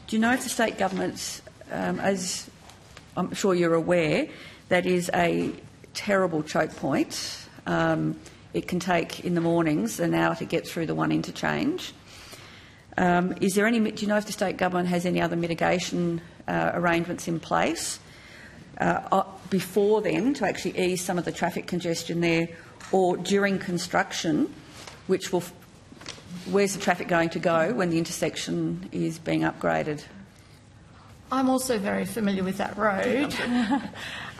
Do you know if the state government, as I'm sure you're aware, that is a terrible choke point. It can take, in the mornings, an hour to get through the one interchange. Is there any... Do you know if the state government has any other mitigation arrangements in place before then to actually ease some of the traffic congestion there, or during construction, which will... Where's the traffic going to go when the intersection is being upgraded? I'm also very familiar with that road.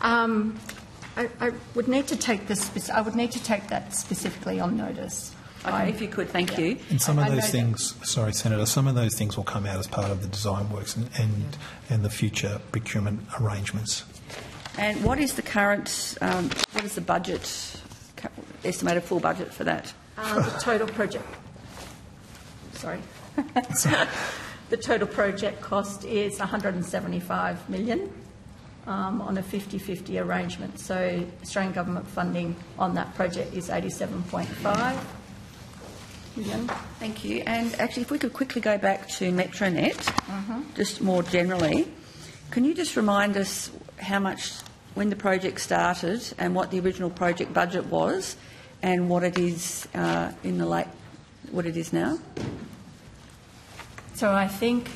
I would need to take this. I would need to take that specifically on notice. Okay, if you could, thank you. And some of I know those that- things, sorry, Senator, some of those things will come out as part of the design works and the future procurement arrangements. And what is the current, what is the budget, estimated full budget for that? The total project. Sorry. The total project cost is 175 million on a 50-50 arrangement. So Australian government funding on that project is 87.5 million. Thank you. And actually, if we could quickly go back to Metronet, just more generally, can you just remind us how much, when the project started and what the original project budget was and what it is what it is now? So I think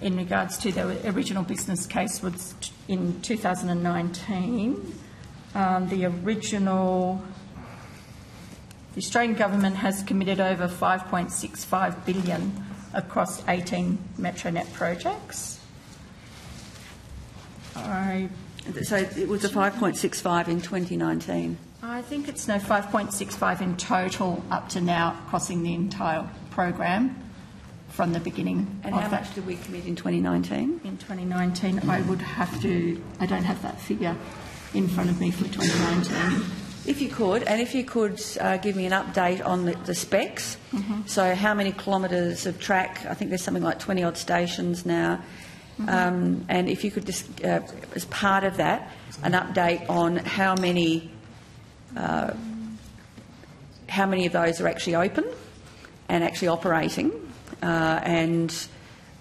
in regards to the original business case was in 2019, the Australian government has committed over 5.65 billion across 18 Metronet projects. So it was a 5.65 in 2019. I think it's 5.65 in total up to now, crossing the entire program from the beginning. And how much did we commit in 2019? In 2019, I don't have that figure in front of me for 2019. If you could, give me an update on the specs. So how many kilometres of track? I think there's something like 20-odd stations now. And if you could just, as part of that, an update on how many of those are actually open and actually operating, and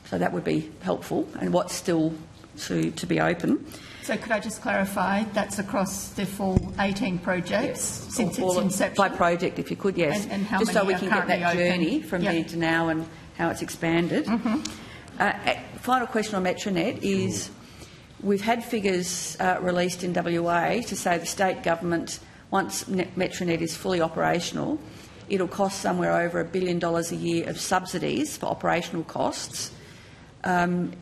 so that would be helpful, and what's still to be open. So could I just clarify, that's across the full 18 projects since its inception? By project, if you could, yes. And how just many so we are can get that currently journey open? from there to now and how it's expanded. Final question on Metronet is, we've had figures released in WA to say the state government, once Metronet is fully operational, it'll cost somewhere over $1 billion a year of subsidies for operational costs.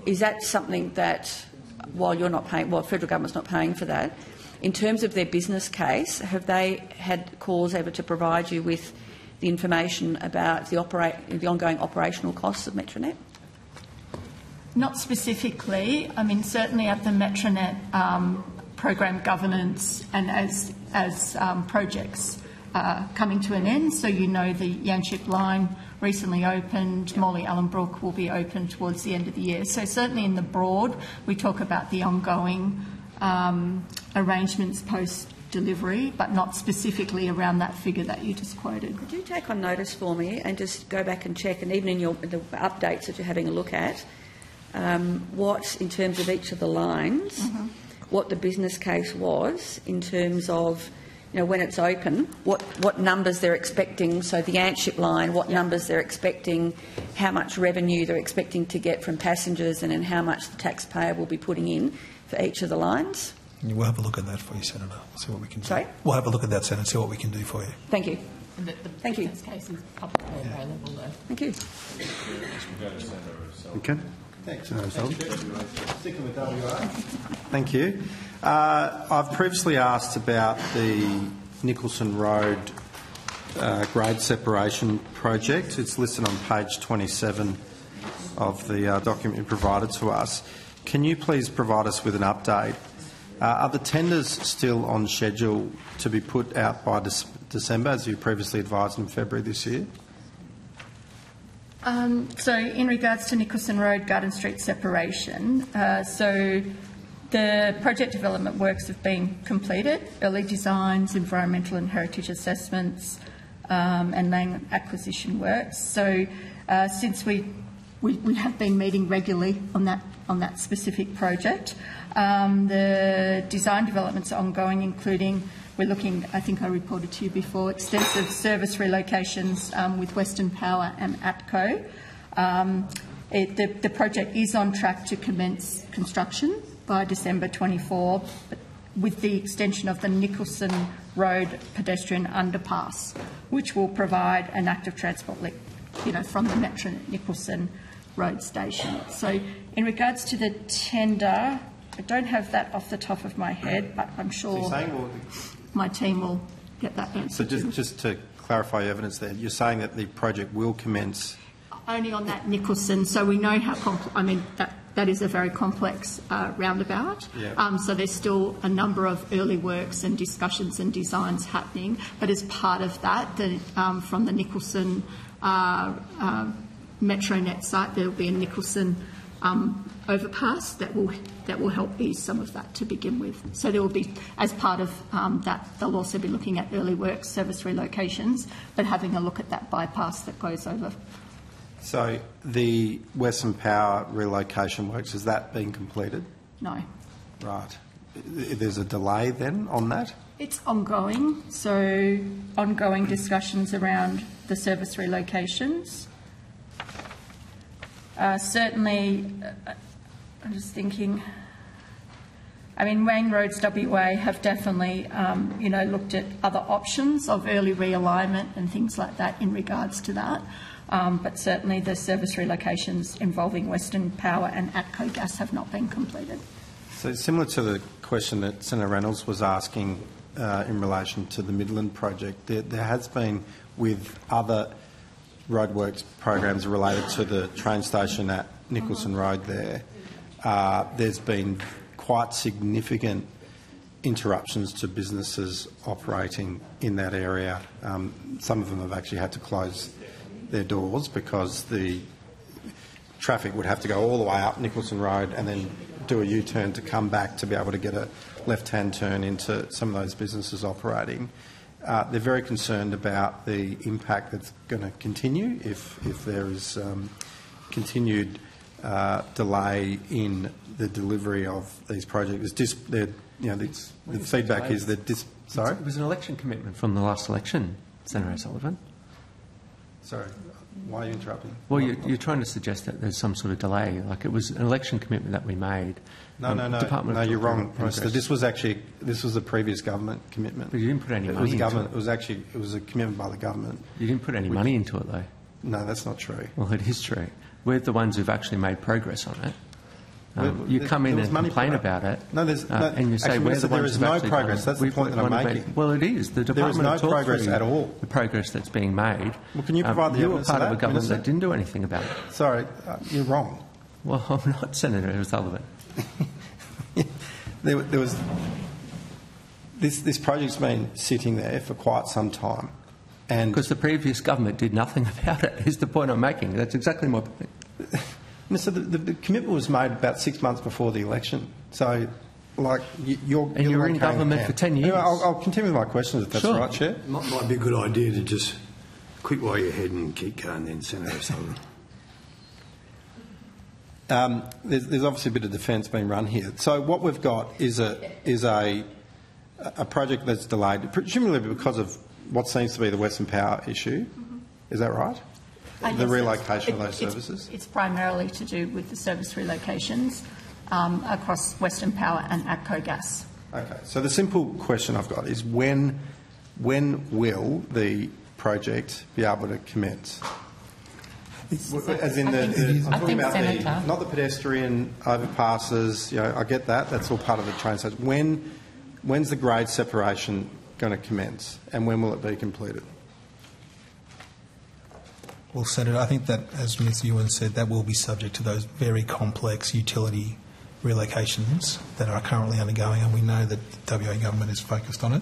Is that something that, while you're not paying, well, federal government's not paying for that, in terms of their business case, have they had cause ever to provide you with the information about the ongoing operational costs of Metronet? Not specifically. I mean, certainly at the Metronet program governance and as projects coming to an end. So the Yanchep line recently opened, Morley Allenbrook will be open towards the end of the year. So certainly in the broad, we talk about the ongoing arrangements post-delivery, but not specifically around that figure that you just quoted. Could you take on notice for me and just go back and check, and even in the updates that you're having a look at, what, in terms of each of the lines, what the business case was in terms of, when it's open, what numbers they're expecting. So the Yanchep line, what numbers they're expecting, how much revenue they're expecting to get from passengers, and then how much the taxpayer will be putting in for each of the lines. We'll have a look at that for you, Senator. We'll see what we can do. Sorry? We'll have a look at that, Senator, see what we can do for you. Thank you. The Thank you. business case is publicly available though. Thank you. Okay. Thanks, Sticking with WA. Thank you. I've previously asked about the Nicholson Road grade separation project. It's listed on page 27 of the document you provided to us. Can you please provide us with an update? Are the tenders still on schedule to be put out by December, as you previously advised in February this year? So in regards to Nicholson Road, Garden Street separation, so the project development works have been completed, early designs, environmental and heritage assessments, and land acquisition works. So since we have been meeting regularly on that specific project, the design developments are ongoing, including we're looking, I think I reported to you before, extensive service relocations with Western Power and ATCO. The project is on track to commence construction by December 24, but with the extension of the Nicholson Road pedestrian underpass, which will provide an active transport link, from the Metro Nicholson Road station. So in regards to the tender, I don't have that off the top of my head, but I'm sure my team will get that answer. So just to clarify your evidence there. You're saying that the project will commence... Only on that Nicholson, so we know how that is a very complex roundabout. Yeah. So there's still a number of early works and discussions and designs happening, but as part of that, from the Nicholson Metronet site, there will be a Nicholson overpass that will help ease some of that to begin with. So there will be, as part of that, they'll also be looking at early works, service relocations, but having a look at that bypass that goes over. So the Western Power relocation works, has that been completed? No. Right. There's a delay then on that? It's ongoing, so ongoing discussions around the service relocations. Certainly, I'm just thinking, I mean, Main Roads WA have definitely, looked at other options of early realignment and things like that in regards to that. But certainly the service relocations involving Western Power and ATCO Gas have not been completed. So similar to the question that Senator Reynolds was asking in relation to the Midland project, there has been with other roadworks programs related to the train station at Nicholson Road there's been quite significant interruptions to businesses operating in that area. Some of them have actually had to close their doors because the traffic would have to go all the way up Nicholson Road and then do a U-turn to come back to be able to get a left-hand turn into some of those businesses operating. They're very concerned about the impact that's going to continue if there is continued delay in the delivery of these projects. The feedback is that sorry? It was an election commitment from the last election, Senator O'Sullivan. Sorry, why are you interrupting? Well, you're trying to suggest that there's some sort of delay. Like it was an election commitment that we made. No, you're wrong, Minister. This was a previous government commitment. But you didn't put any money into it. It was a commitment by the government. You didn't put any money into it, though. No, that's not true. Well, it is true. We're the ones who've actually made progress on it. You come in and complain about it, and you say we're the ones there is no progress. That's the point that I'm making. Well, it is. The there is no progress at all. The progress that's being made. Well, can you provide the evidence You were part of that, of a government Minister? that didn't do anything about it. Sorry, you're wrong. Well, I'm not Senator O'Sullivan. There was this project's been sitting there for quite some time, and because the previous government did nothing about it. Is the point I'm making? That's exactly my point. So the commitment was made about 6 months before the election. So, like, you're in government for 10 years. Anyway, I'll continue with my questions if that's all right, Chair. Might be a good idea to just quit while you're ahead and keep going then, Senator O'Sullivan. There's obviously a bit of defence being run here. So what we've got is a project that's delayed, presumably because of what seems to be the Western Power issue. Is that right? The relocation of those services? It's primarily to do with the service relocations across Western Power and ATCO Gas. Okay, so the simple question I've got is when will the project be able to commence? As in I'm talking about not the pedestrian overpasses. I get that. That's all part of the train station. When's the grade separation going to commence, and when will it be completed? Well, Senator, I think that, as Ms Ewan said, that will be subject to those very complex utility relocations that are currently undergoing, and we know that the WA government is focused on it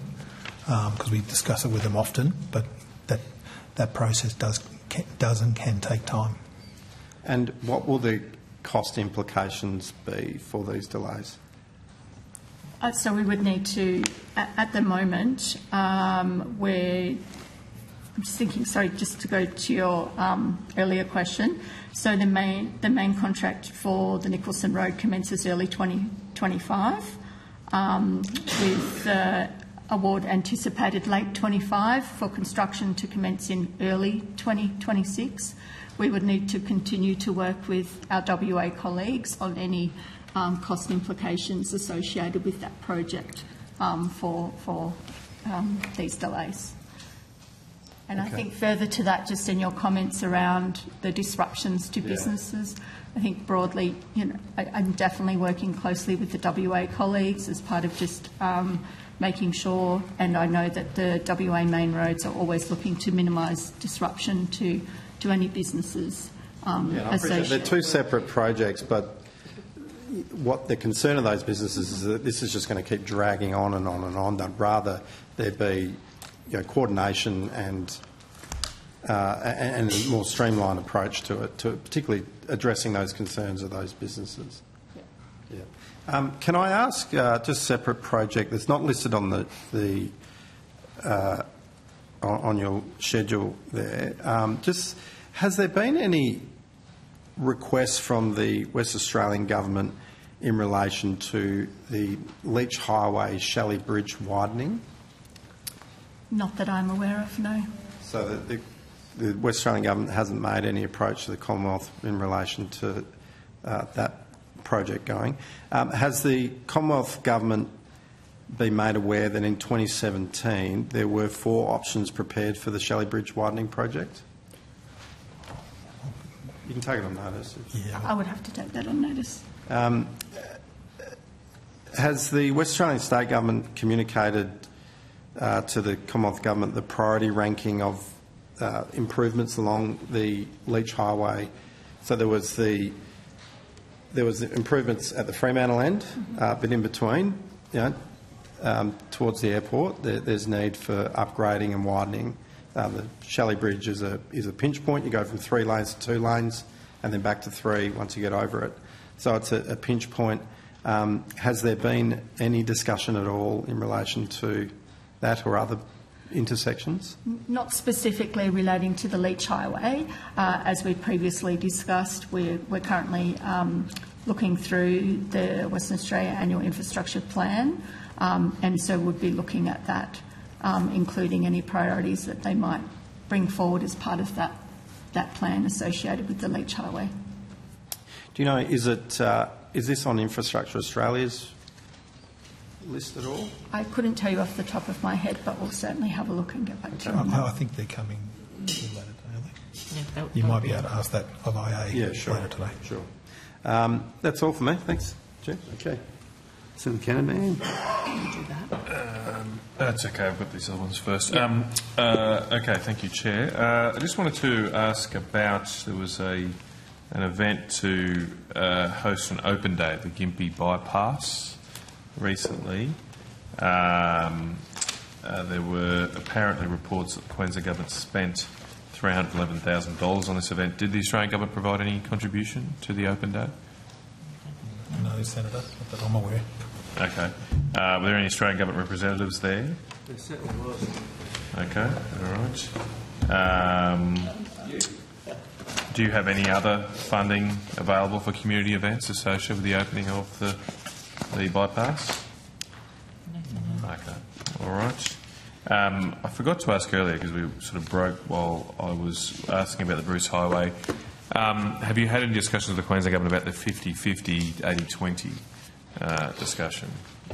because we discuss it with them often, but that process does and can take time. And what will the cost implications be for these delays? So we would need to, at the moment, I'm just thinking, sorry, just to go to your earlier question. So the main contract for the Nicholson Road commences early 2025, with award anticipated late 25 for construction to commence in early 2026. We would need to continue to work with our WA colleagues on any cost implications associated with that project for these delays. And I think further to that, just in your comments around the disruptions to businesses, I think broadly, I'm definitely working closely with the WA colleagues as part of just making sure, and I know that the WA main roads are always looking to minimise disruption to any businesses associated. They're two separate projects, but what the concern of those businesses is that this is just going to keep dragging on and on and on. I'd rather there be coordination and a more streamlined approach to it, to particularly addressing those concerns of those businesses. Yeah. Can I ask, just separate project that's not listed on on your schedule there, just has there been any requests from the West Australian Government in relation to the Leach Highway Shelley Bridge widening? Not that I'm aware of, no. So the West Australian Government hasn't made any approach to the Commonwealth in relation to that project going. Has the Commonwealth Government been made aware that in 2017 there were 4 options prepared for the Shelley Bridge widening project? You can take it on notice. Yeah. I would have to take that on notice. Has the West Australian State Government communicated to the Commonwealth Government the priority ranking of improvements along the Leach Highway? So there was the improvements at the Fremantle end, but in between, towards the airport, there's need for upgrading and widening. The Shelley Bridge is a pinch point. You go from 3 lanes to 2 lanes, and then back to 3 once you get over it. So it's a pinch point. Has there been any discussion at all in relation to that or other intersections? Not specifically relating to the Leach Highway. As we previously discussed, we're currently looking through the Western Australia Annual Infrastructure Plan, and so we'll be looking at that, including any priorities that they might bring forward as part of that plan associated with the Leach Highway. Do you know, is this on Infrastructure Australia's list at all? I couldn't tell you off the top of my head, but we'll certainly have a look and get back to you on that. I think they're coming later today. You might be able to ask that of IA later today. Sure. That's all for me. Thanks, Chair. Okay. Senator Kennedy. That's okay. I've got these other ones first. Okay, thank you, Chair. I just wanted to ask about, there was an event to host an open day at the Gympie bypass recently. There were apparently reports that the Queensland Government spent $311,000 on this event. Did the Australian Government provide any contribution to the open day? No, Senator, not that I'm aware. Okay. Were there any Australian Government representatives there? There certainly was. Okay, all right. Do you have any other funding available for community events associated with the opening of the bypass? Okay, all right. I forgot to ask earlier because we sort of broke while I was asking about the Bruce Highway. Have you had any discussions with the Queensland Government about the 50-50, 80-20 discussion?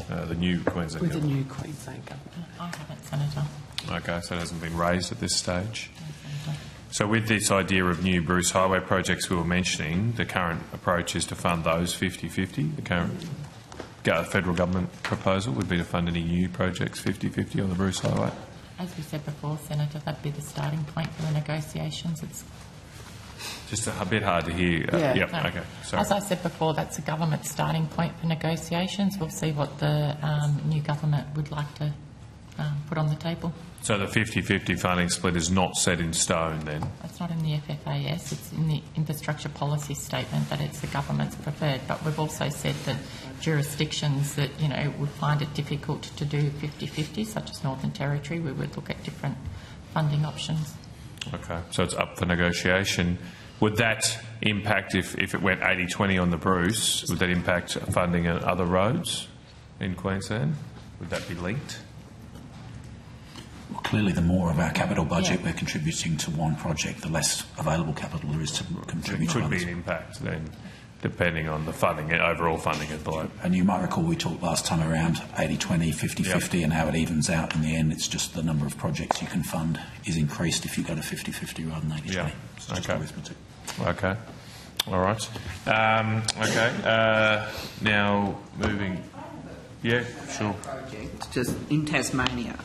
The new Queensland Government? With the new Queensland Government. I haven't, Senator. Okay, so it hasn't been raised at this stage? So with this idea of new Bruce Highway projects we were mentioning, the current approach is to fund those 50-50. The current federal government proposal would be to fund any new projects 50-50 on the Bruce Highway. As we said before, Senator, that'd be the starting point for the negotiations. It's just a bit hard to hear. Yep, no. okay, sorry. As I said before, that's a government starting point for negotiations. We'll see what the new government would like to put on the table. So the 50-50 funding split is not set in stone then? It's not in the FFAS, it's in the infrastructure policy statement that it's the government's preferred, but we've also said that jurisdictions that, would find it difficult to do 50-50, such as Northern Territory, we would look at different funding options. Okay, so it's up for negotiation. Would that impact, if it went 80-20 on the Bruce, would that impact funding on other roads in Queensland? Would that be linked? Well, clearly, the more of our capital budget we're contributing to one project, the less available capital there is to contribute to others. It could be an impact then. depending on the funding, overall funding envelope. And you might recall we talked last time around 80-20, 50-50 and how it evens out in the end. It's just the number of projects you can fund is increased if you go to 50-50 rather than 80-20. Yeah. It's just arithmetic. Okay. All right. Okay. Now moving. Yeah, sure. Project just in Tasmania.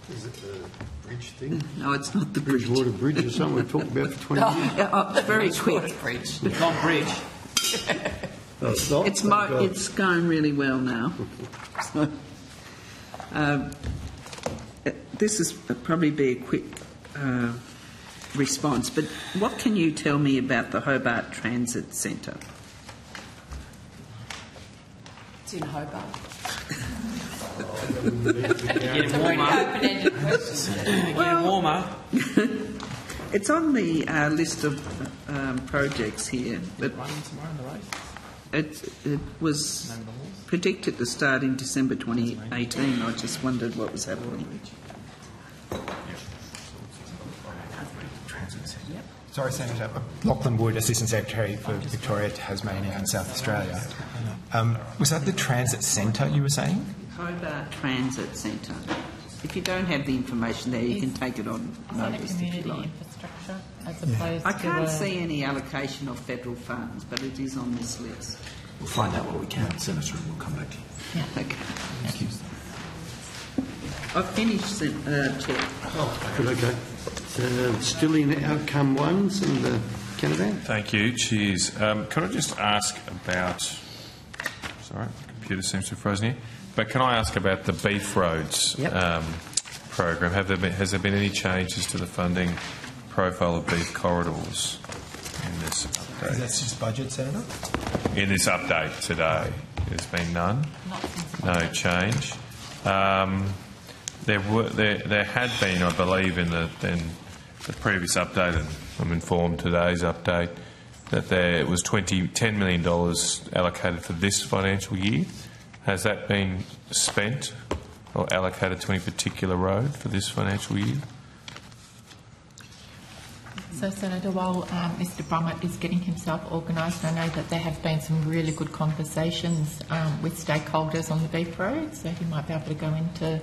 Is it the bridge thing? No, it's not the bridge. Bridgewater Bridge or something we've talked about for 20 years? Oh, very quick. Long bridge. It's going really well now. So, this is probably be a quick response, but what can you tell me about the Hobart Transit Centre? It's in Hobart. Getting warmer. It's on the list of projects here, but it was predicted to start in December 2018. I just wondered what was happening. Sorry, Senator. Lachlan Wood, Assistant Secretary for Victoria, Tasmania and South Australia. Was that the transit centre you were saying? Hobart Transit Centre. If you don't have the information there, you can take it on notice if you like. Infrastructure as opposed I can't see any allocation of federal funds, but it is on this list. We'll find out what we can, Senator, and we'll come back to you. Yeah. Okay. Thank you. I've finished, Chair. Oh, good, okay. Still in outcome ones and the Canavan? Thank you. Cheers. Can I just ask about... Sorry, the computer seems to have frozen here. But can I ask about the Beef Roads program? Has there been any changes to the funding profile of beef corridors in this update? That's just budget, Senator? In this update today, there's been none. No change. There had been, I believe, in the previous update, and I'm informed today's update, that there was $10 million allocated for this financial year. Has that been spent or allocated to any particular road for this financial year? So, Senator, while Mr Brummett is getting himself organised, I know that there have been some really good conversations with stakeholders on the beef road, so he might be able to go into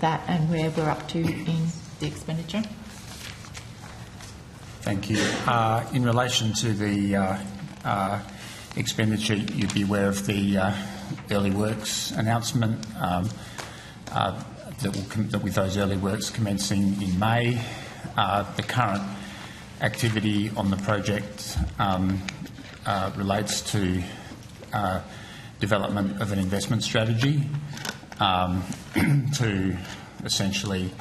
that and where we're up to in the expenditure. Thank you. In relation to the expenditure, you'd be aware of the early works announcement that with those early works commencing in May. The current activity on the project relates to development of an investment strategy to essentially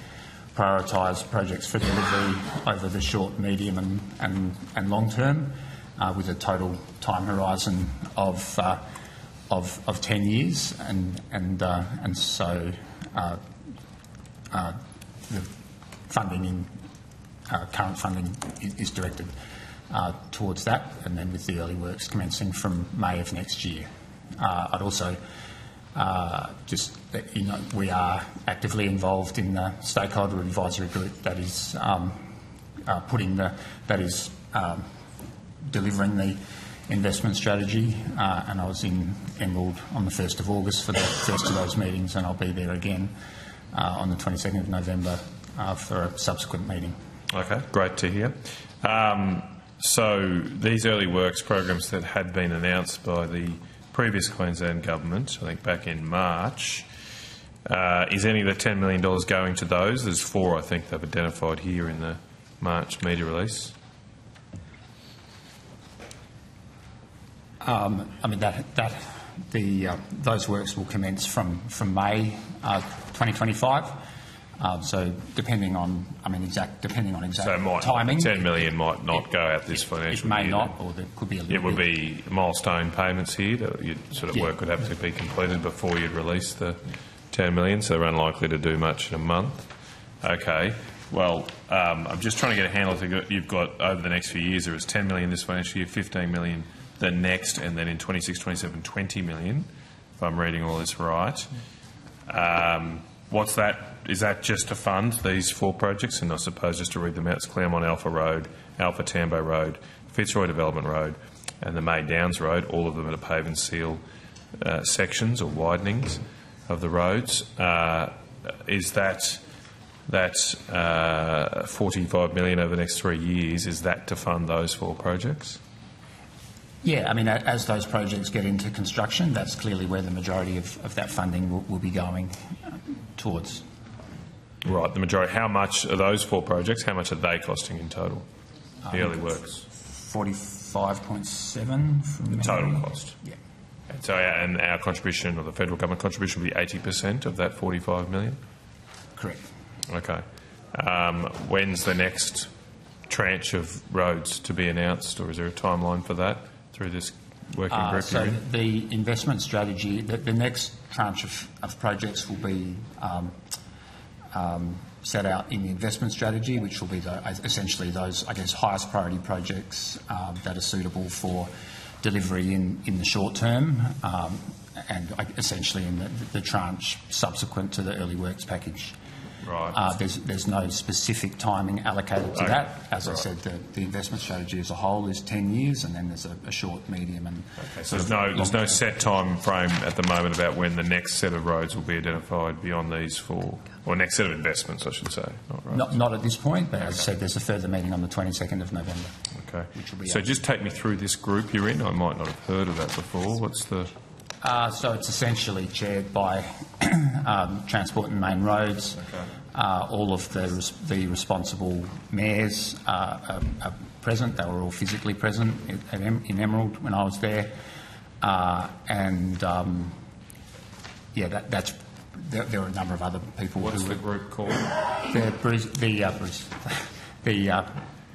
prioritise projects for delivery over the short, medium and long term, with a total time horizon of 10 years, and so the funding current funding is directed towards that, and then with the early works commencing from May of next year. I'd also just let you know we are actively involved in the stakeholder advisory group that is delivering the investment strategy, and I was in Emerald on the 1st of August for the first of those meetings, and I'll be there again on the 22nd of November for a subsequent meeting. Okay, great to hear. So these early works programs that had been announced by the previous Queensland government, I think back in March, is any of the $10 million going to those? There's 4, I think, they've identified here in the March media release. Those works will commence from May 2025. So depending on exact timing. $10 million might not go out this financial year. It may not, or there could be a little bit. It would be milestone payments here that work would have to be completed before you'd release the $10 million, so they're unlikely to do much in a month. Okay. Well, I'm just trying to get a handle. You've got over the next few years, there is $10 million this financial year, $15 million the next, and then in 26, 27, $20 million, if I'm reading all this right. What's that? Is that just to fund these 4 projects? And I suppose just to read them out, it's Claremont Alpha Road, Alpha Tambo Road, Fitzroy Development Road, and the May Downs Road, all of them are pave and seal sections or widenings of the roads. Is that 45 million over the next 3 years, is that to fund those 4 projects? Yeah, I mean, as those projects get into construction, that's clearly where the majority of that funding will be going towards. Right, the majority. How much are those 4 projects, how much are they costing in total, the early works? 45.7 from the total cost? Yeah. And so our contribution, or the federal government contribution, will be 80% of that 45 million? Correct. Okay. When's the next tranche of roads to be announced, or is there a timeline for that through this working group? So the investment strategy, the next tranche of projects will be set out in the investment strategy, which will be essentially those, I guess, highest priority projects that are suitable for delivery in the short term, and essentially in the tranche subsequent to the early works package. Right. There's no specific timing allocated to that. As I said, the investment strategy as a whole is 10 years, and then there's a short, medium, and... Okay, so there's no set time frame at the moment about when the next set of roads will be identified beyond these 4, or next set of investments, I should say. Not at this point, but as I said, there's a further meeting on the 22nd of November. Okay. So just take me through this group you're in. I might not have heard of that before. What's the... So it's essentially chaired by Transport and Main Roads. Okay. All of the responsible mayors are present. They were all physically present in Emerald when I was there. There are a number of other people. What's the group called? The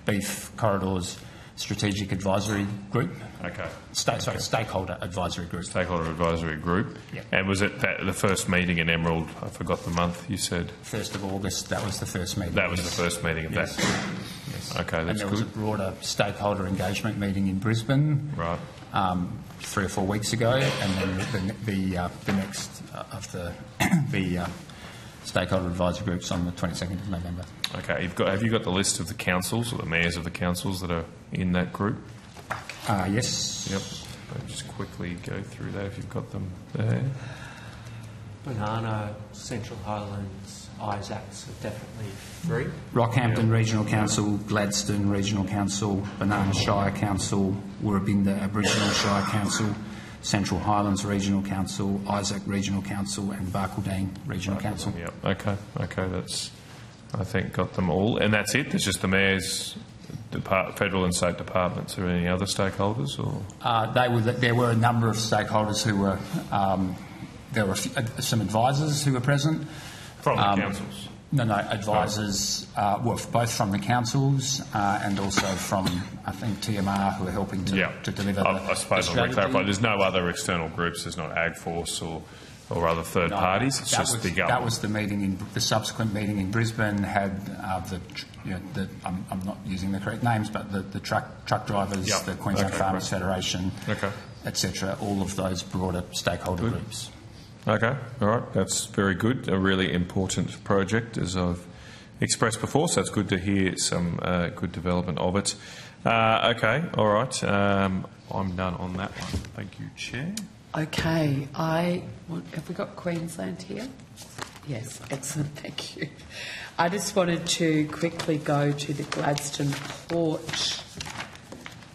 Beef Corridors Strategic Advisory Group. Okay. Stakeholder Advisory Group. Stakeholder Advisory Group. Yep. And was it the first meeting in Emerald? I forgot the month you said. 1st of August, that was the first meeting. That was the first meeting of that. Yes. Okay, that's good. And there was a broader stakeholder engagement meeting in Brisbane. Right. 3 or 4 weeks ago, and then the next of the stakeholder advisory groups on the 22nd of November. Okay, have you got the list of the councils or the mayors of the councils that are in that group? Yes. Yep. I'll just quickly go through that if you've got them there. Banana, Central Highlands, Isaacs are definitely 3. Rockhampton Regional Council, Gladstone Regional Council, Banana Shire Council, Woorabinda Aboriginal Shire Council, Central Highlands Regional Council, Isaac Regional Council, and Barcaldine Regional Council. Yep. Okay, that's, I think, got them all. And that's it? There's just the mayors, federal and state departments, or any other stakeholders? Or there were a number of stakeholders who were... there were some advisors who were present. From the councils? No, advisors were both from the councils and also from, I think, TMR, who are helping to deliver I suppose I want to clarify, there's no other external groups, there's not AgForce or other third parties, it's just the government. That was the meeting, the subsequent meeting in Brisbane had I'm not using the correct names, but the truck drivers, the Queensland Farmers Federation, etc., all of those broader stakeholder groups. Okay, all right, that's very good. A really important project, as I've expressed before, so it's good to hear some good development of it. Okay, all right, I'm done on that one. Thank you, Chair. Okay, have we got Queensland here? Yes, excellent, thank you. I just wanted to quickly go to the Gladstone Port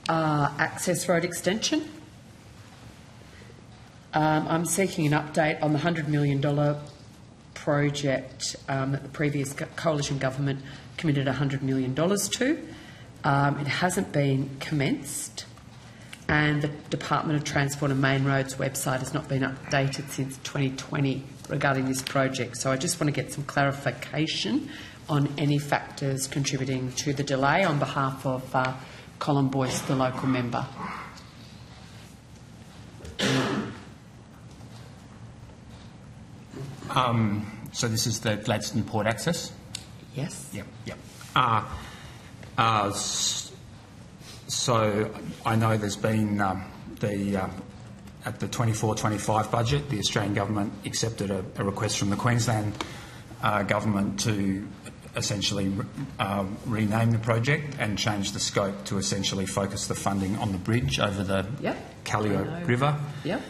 access road extension. I'm seeking an update on the $100 million project that the previous coalition government committed $100 million to. It hasn't been commenced, and the Department of Transport and Main Roads website has not been updated since 2020 regarding this project. So I just want to get some clarification on any factors contributing to the delay on behalf of Colin Boyce, the local member. So this is the Gladstone Port access? Yes. Yep. So I know there's been at the 24-25 budget, the Australian government accepted a request from the Queensland government to essentially rename the project and change the scope to essentially focus the funding on the bridge over the Callio River. Yep.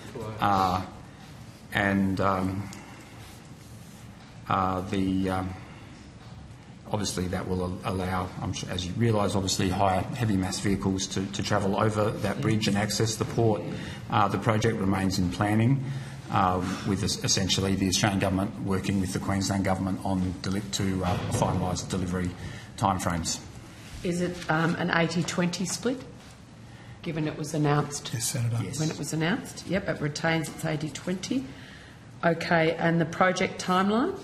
Obviously that will allow, I'm sure, as you realise, obviously higher heavy mass vehicles to travel over that bridge and access the port. The project remains in planning, with essentially the Australian Government working with the Queensland Government on to finalise delivery timeframes. Is it an 80-20 split, given it was announced? Yes, Senator. Yes. When it was announced? Yep, it retains its 80-20. Okay, and the project timeline?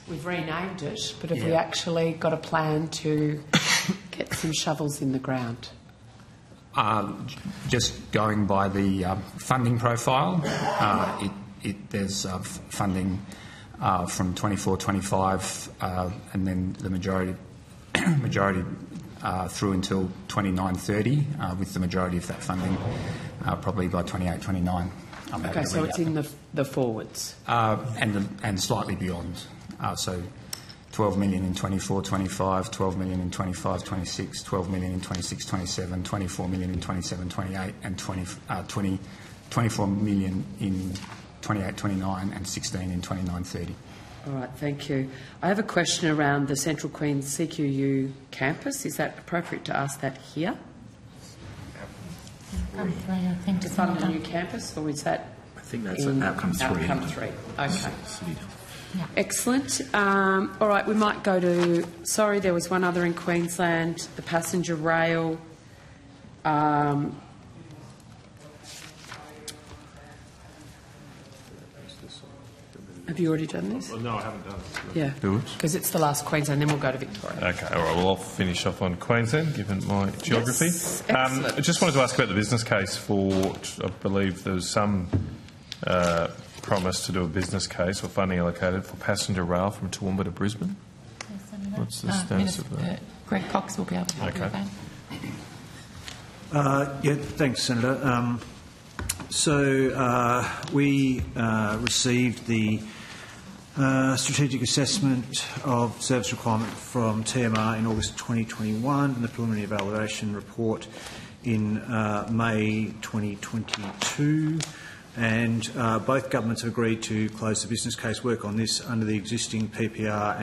We've renamed it, but have we actually got a plan to get some shovels in the ground? Just going by the funding profile, there's funding from 24-25 and then the majority through until 29-30, with the majority of that funding probably by 28-29. Okay, so it's in the forwards. And slightly beyond. So 12 million in 24-25, 12 million in 25-26, 12 million in 26-27, 24 million in 27-28 and 24 million in 28-29 and 16 in 29-30. All right, thank you. I have a question around the Central Queens CQU campus. Is that appropriate to ask that here? To fund a new campus, or is that? I think that's outcome 3. Outcome 3. Okay. Yeah. Excellent. All right, we might go to. Sorry, there was one other in Queensland. The passenger rail. Have you already done this? Well, no, I haven't done it. Yeah. Do it? Because it's the last Queensland, then we'll go to Victoria. Okay, all right. Well, I'll finish off on Queensland, given my geography. Yes, excellent. I just wanted to ask about the business case for. I believe there was some promise to do a business case or funding allocated for passenger rail from Toowoomba to Brisbane. What's the status of that? Greg Cox will be able to help you with that. Yeah, thanks, Senator. So we received the strategic assessment of service requirement from TMR in August 2021 and the preliminary evaluation report in May 2022. And both governments have agreed to close the business case work on this under the existing PPR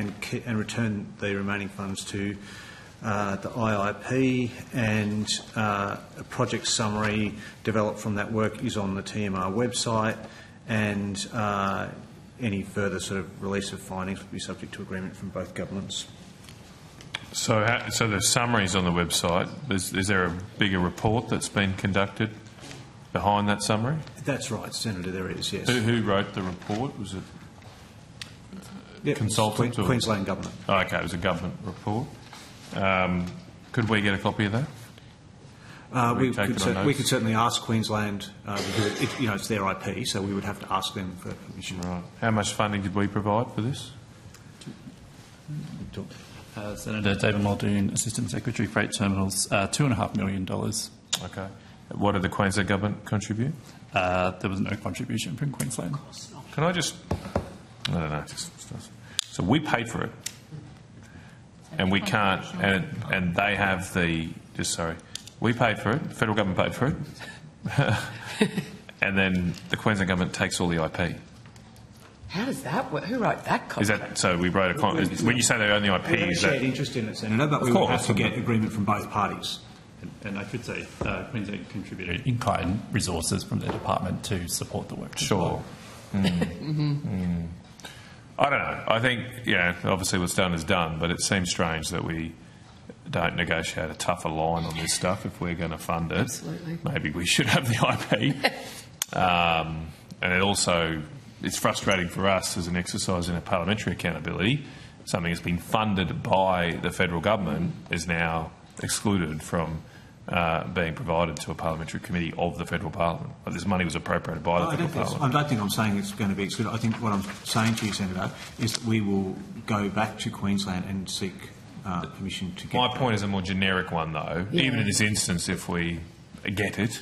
and return the remaining funds to the IIP, and a project summary developed from that work is on the TMR website, and any further sort of release of findings would be subject to agreement from both governments. So the summary's on the website. Is there a bigger report that's been conducted behind that summary? That's right, Senator, there is, yes. Who wrote the report? Was it consultant? Queensland Government. Oh, okay, it was a government report. Could we get a copy of that? We could certainly ask Queensland, because it's their IP, so we would have to ask them for permission. Right. How much funding did we provide for this? Senator David Muldoon, Assistant Secretary, Freight Terminals, $2.5 million. Okay. What did the Queensland Government contribute? There was no contribution from Queensland. Can I just... I don't know. So we paid for it. And we can't... And they have the... We paid for it. The federal government paid for it. And then the Queensland Government takes all the IP. How does that work? Who wrote that contract? Is that... So we wrote a... When you say they own the IP... We have a shared interest in it, Senator, but we would have to get agreement from both parties. And I should say Queensland contributed in-kind resources from their department to support the work. Sure. I don't know. I think, obviously what's done is done, but it seems strange that we don't negotiate a tougher line on this stuff if we're going to fund it. Absolutely. Maybe we should have the IP. And it also, it's frustrating for us as an exercise in a parliamentary accountability. Something that's been funded by the federal government is now excluded from being provided to a parliamentary committee of the federal parliament. But this money was appropriated by the federal parliament. I don't think I'm saying it's going to be excluded. I think what I'm saying to you, Senator, is that we will go back to Queensland and seek permission to get... My point is a more generic one, though. Yeah. Even in this instance, if we get it,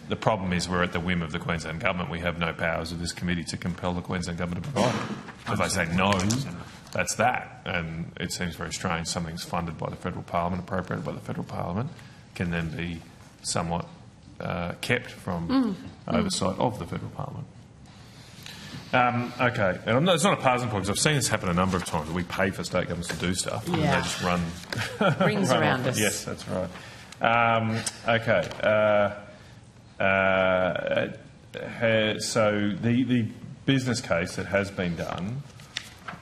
the problem is we're at the whim of the Queensland Government. We have no powers of this committee to compel the Queensland Government to provide it. If they say no, that's that. And it seems very strange. Something's funded by the federal parliament, appropriated by the federal parliament, can then be somewhat kept from oversight of the federal parliament. Okay, and it's not a partisan point, because I've seen this happen a number of times. We pay for state governments to do stuff, and they just run rings run around off. us. Yes, that's right. Okay. So the business case that has been done,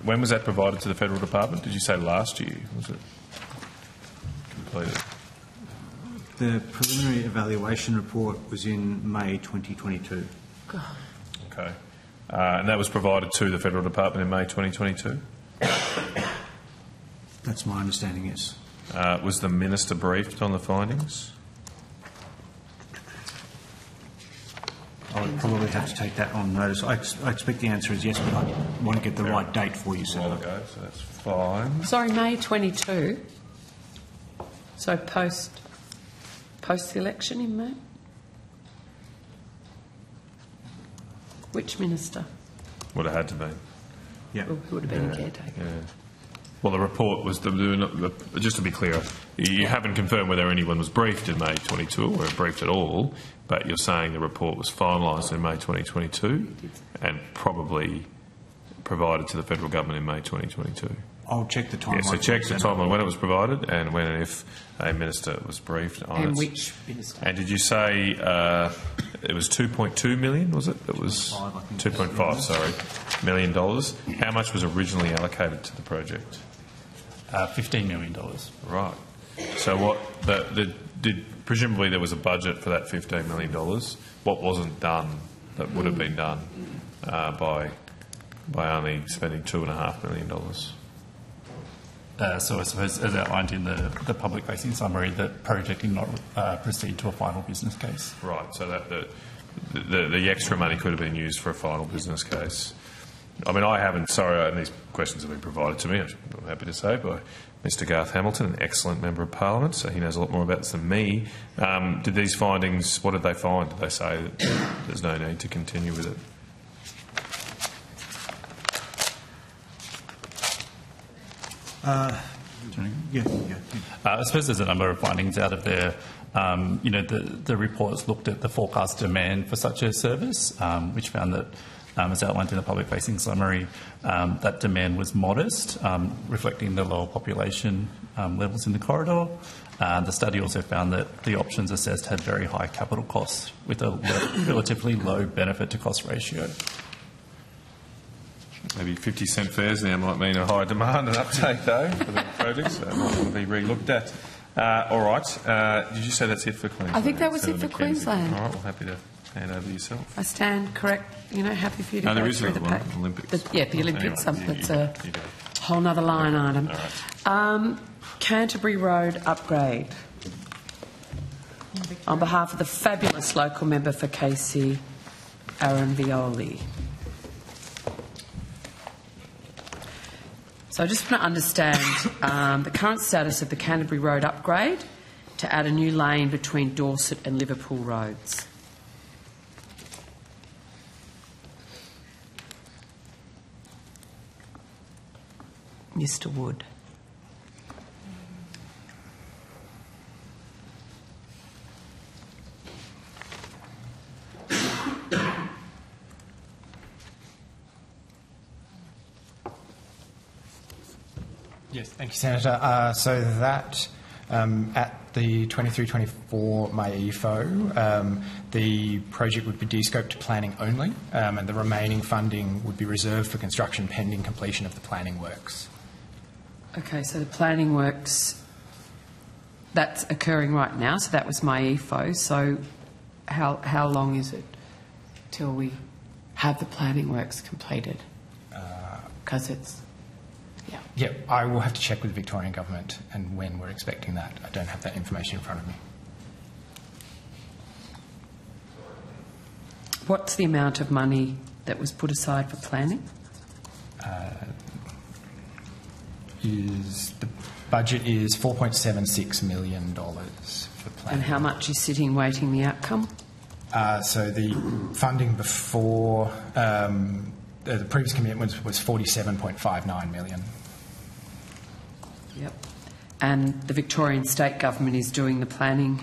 when was that provided to the federal department? Did you say last year? Was it completed? The preliminary evaluation report was in May 2022. God. Okay. And that was provided to the federal department in May 2022? That's my understanding, yes. Was the minister briefed on the findings? I would probably have to take that on notice. I expect the answer is yes, but I want to get the right date for you, Senator. So that's fine. Sorry, May 22. So post the election in May? Which minister? Would have had to be. Yeah. Who would have been a caretaker? Yeah. Well, the report was, just to be clear, you haven't confirmed whether anyone was briefed in May 22 or briefed at all, but you're saying the report was finalised in May 2022 and probably provided to the federal government in May 2022. I'll check the timeline. Yeah, so check the timeline when it was provided and when and if a minister was briefed on it. And which minister? And did you say it was 2.2 million, was it? It was 2.5, sorry, million dollars. How much was originally allocated to the project? $15 million. Right. So what? Presumably there was a budget for that $15 million. What wasn't done that would have been done by only spending $2.5 million? So I suppose, as outlined in the public-facing summary, that project did not proceed to a final business case. Right. So that the extra money could have been used for a final business case. I mean, I haven't. Sorry, and these questions have been provided to me. I'm happy to say by Mr. Garth Hamilton, an excellent member of Parliament. So he knows a lot more about this than me. Did these findings? What did they find? Did they say that there's no need to continue with it? I suppose there's a number of findings out of there. The reports looked at the forecast demand for such a service, which found that, as outlined in the public-facing summary, that demand was modest, reflecting the lower population levels in the corridor. The study also found that the options assessed had very high capital costs with a relatively low benefit-to-cost ratio. Maybe 50-cent fares now might mean a higher demand and uptake, though, for the project, so it might be re-looked at. All right. Did you say that's it for Queensland? I think that was it for McKenzie. Queensland. All right, well, happy to hand over to yourself. I stand correct. Happy for you to No, go there is through the another pack. one, Olympics. The Olympics. Anyway, That's you a go. whole other line item. All right. Canterbury Road upgrade. On behalf of the fabulous local member for KC, Aaron Violi. So I just want to understand the current status of the Canterbury Road upgrade to add a new lane between Dorset and Liverpool roads. Mr. Wood. Yes, thank you, Senator. So that at the 23-24 May EFO, the project would be de-scoped to planning only, and the remaining funding would be reserved for construction pending completion of the planning works. Okay, so the planning works, that's occurring right now, so that was my EFO. So how long is it till we have the planning works completed? Because it's... Yeah, I will have to check with the Victorian Government and when we're expecting that. I don't have that information in front of me. What's the amount of money that was put aside for planning? The budget is $4.76 million for planning. And how much is sitting waiting the outcome? So the funding before the previous commitment was $47.59 million. Yep. And the Victorian State Government is doing the planning?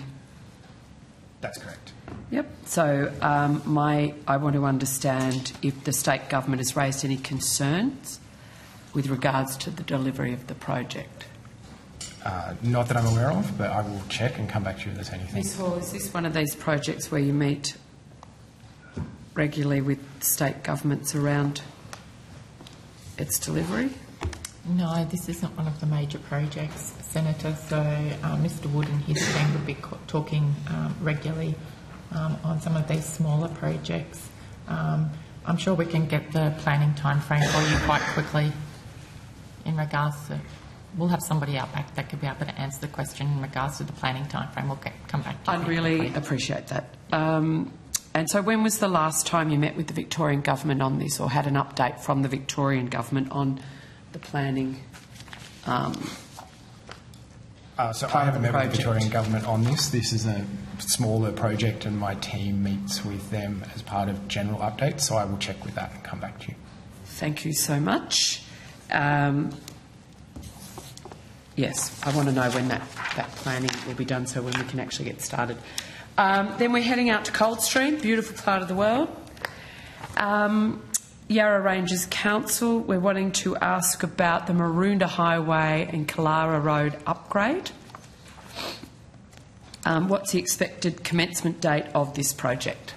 That's correct. Yep. So I want to understand if the state government has raised any concerns with regards to the delivery of the project. Not that I'm aware of, but I will check and come back to you if there's anything. Ms Hall, is this one of these projects where you meet regularly with state governments around its delivery? No, this isn't one of the major projects, Senator. So Mr Wood and his team will be talking regularly on some of these smaller projects. I'm sure we can get the planning timeframe for you quite quickly in regards to... We'll have somebody out back that could be able to answer the question in regards to the planning timeframe. We'll come back to you. I'd really appreciate that. And so when was the last time you met with the Victorian Government on this, or had an update from the Victorian Government on the planning? So I haven't met with the Victorian Government on this. This is a smaller project and my team meets with them as part of general updates, so I will check with that and come back to you. Thank you so much. Yes, I want to know when that planning will be done, so when we can actually get started. Then we're heading out to Coldstream, beautiful part of the world. Yarra Ranges Council, we're wanting to ask about the Maroondah Highway and Killara Road upgrade. What's the expected commencement date of this project?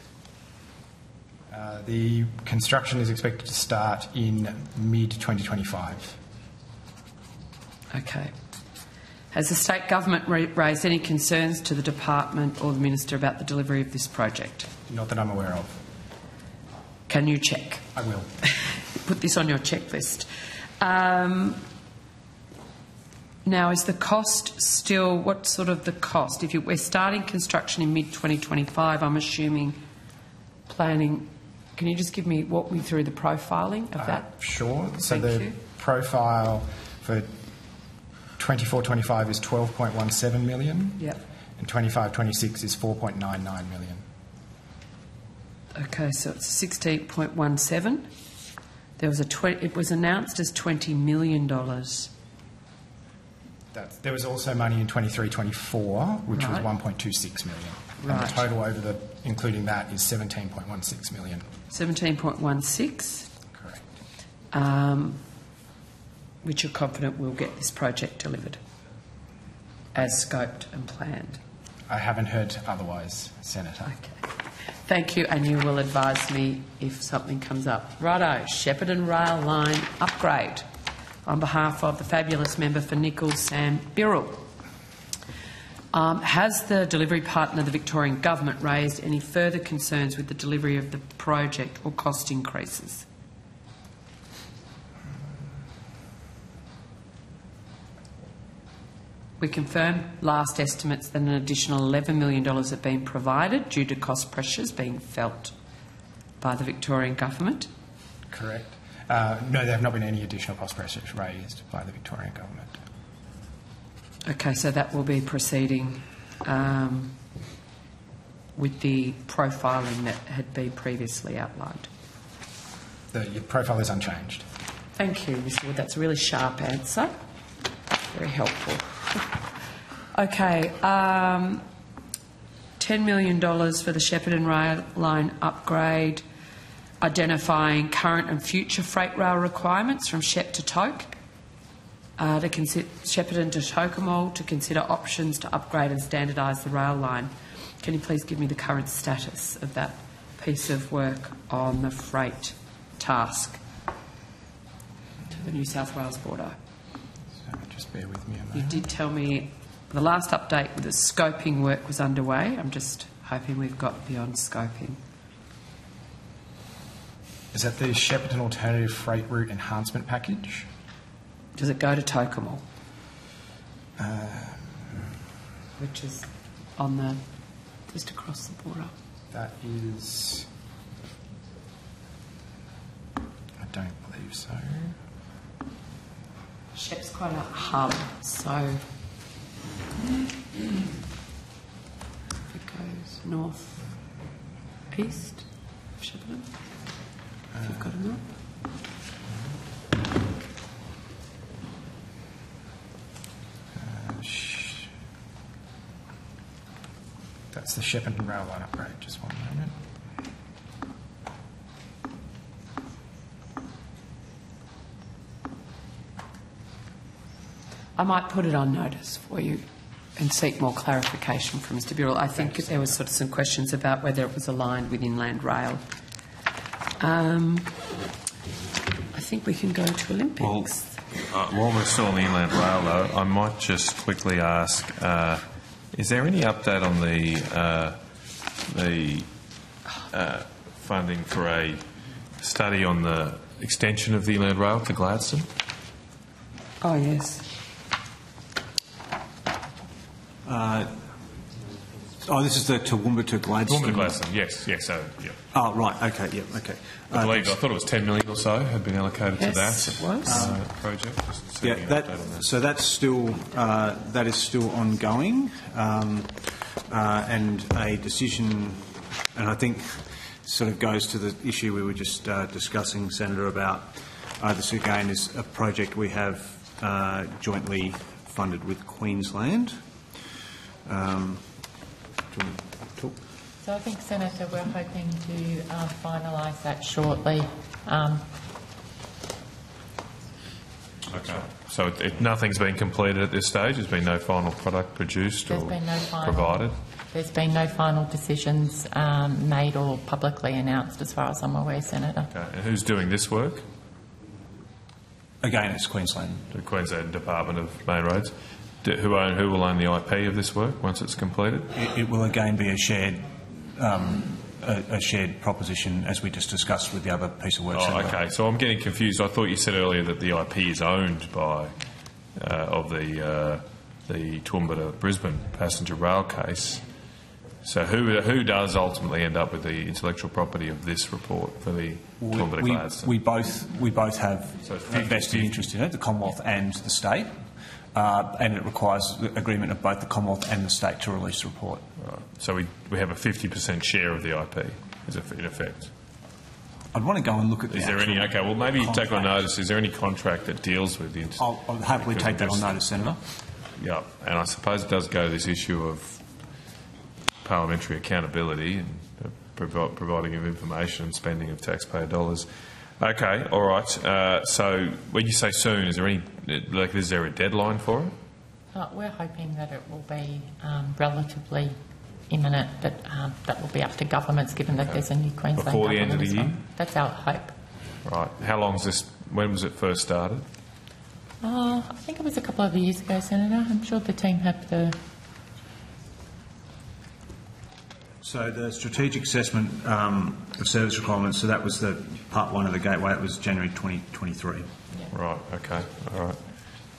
The construction is expected to start in mid-2025. Okay. Has the state government raised any concerns to the department or the minister about the delivery of this project? Not that I'm aware of. Can you check? I will. Put this on your checklist. Now, is the cost still... What sort of the cost? If we're starting construction in mid-2025, I'm assuming planning... Can you just walk me through the profiling of that? Sure. So the profile for 24-25 is 12.17 million. Yep. And 25-26 is 4.99 million. Okay, so it's 16.17. There was it was announced as $20 million. There was also money in 23-24, which was Right. 1.26 million. Right. And the total including that is 17.16 million. 17.16. Correct. Which you're confident we'll get this project delivered as scoped and planned. I haven't heard otherwise, Senator. Okay. Thank you, and you will advise me if something comes up. Righto, Shepparton Rail Line upgrade. On behalf of the fabulous member for Nichols, Sam Birrell. Has the delivery partner, the Victorian Government, raised any further concerns with the delivery of the project or cost increases? We confirm last estimates that an additional $11 million have been provided due to cost pressures being felt by the Victorian Government. Correct. No, there have not been any additional cost pressures raised by the Victorian Government. Okay, so that will be proceeding with the profiling that had been previously outlined. Your profile is unchanged. Thank you, Mr Wood. That's a really sharp answer. Very helpful. Okay, $10 million for the Shepparton Rail Line upgrade, identifying current and future freight rail requirements from Shep to Toke, Shepparton to Tocumwal, to consider options to upgrade and standardise the rail line. Can you please give me the current status of that piece of work on the freight task to the New South Wales border? So just bear with me a moment. You did tell me the last update the scoping work was underway. I'm just hoping we've got beyond scoping. Is that the Shepparton Alternative Freight Route Enhancement Package? Does it go to Tocumwal? Which is on the... just across the border. That is... I don't believe so. Shep's quite a hub, so... if it goes north... east of Shepparton? If you've got a map. That's the Shepparton rail line upgrade. Just one moment. I might put it on notice for you and seek more clarification from Mr Burrell. I think there was sort of some questions about whether it was aligned with Inland Rail. I think we can go to Olympics. Well, while we're still on the Inland Rail, though, I might just quickly ask, is there any update on the funding for a study on the extension of the Inland Rail to Gladstone? Oh, yes. This is the Toowoomba to Gladstone. Toowoomba to Gladstone, yes. Oh, right, okay, okay. I thought it was 10 million or so had been allocated to that it was. project. So that's still that is still ongoing, and a decision, and I think sort of goes to the issue we were just discussing, Senator, about this again is a project we have jointly funded with Queensland. Do you want to talk? So I think, Senator, we're hoping to finalise that shortly. Okay. So nothing's been completed at this stage? There's been no final product produced provided? There's been no final decisions made or publicly announced as far as I'm aware, Senator. Okay. And who's doing this work? Again, it's Queensland. The Queensland Department of Main Roads. Who will own the IP of this work once it's completed? It will again be a shared proposition, as we just discussed with the other piece of work. Oh, okay. So I'm getting confused. I thought you said earlier that the IP is owned by the Toowoomba to Brisbane passenger rail case. So who does ultimately end up with the intellectual property of this report for the Toowoomba to Gladstone? We both have a vested interest in it, the Commonwealth and the state. And it requires the agreement of both the Commonwealth and the state to release the report. Right. So we have a 50% share of the IP, in effect. I'd want to go and look at. Is there any? Okay, well maybe you take on notice. Is there any contract that deals with the? I'll happily take that on notice, Senator. Yeah, and I suppose it does go to this issue of parliamentary accountability and providing of information and spending of taxpayer dollars. Okay, all right. So when you say soon, is there a deadline for it? We're hoping that it will be relatively imminent, but that will be up to governments, given that there's a new Queensland before the end of the government as well. year. That's our hope. Right. How long is this? When was it first started? I think it was a couple of years ago, Senator. I'm sure the team have the. So the strategic assessment of service requirements, so that was the part one of the gateway, it was January 2023. Yeah. Right, okay, all right.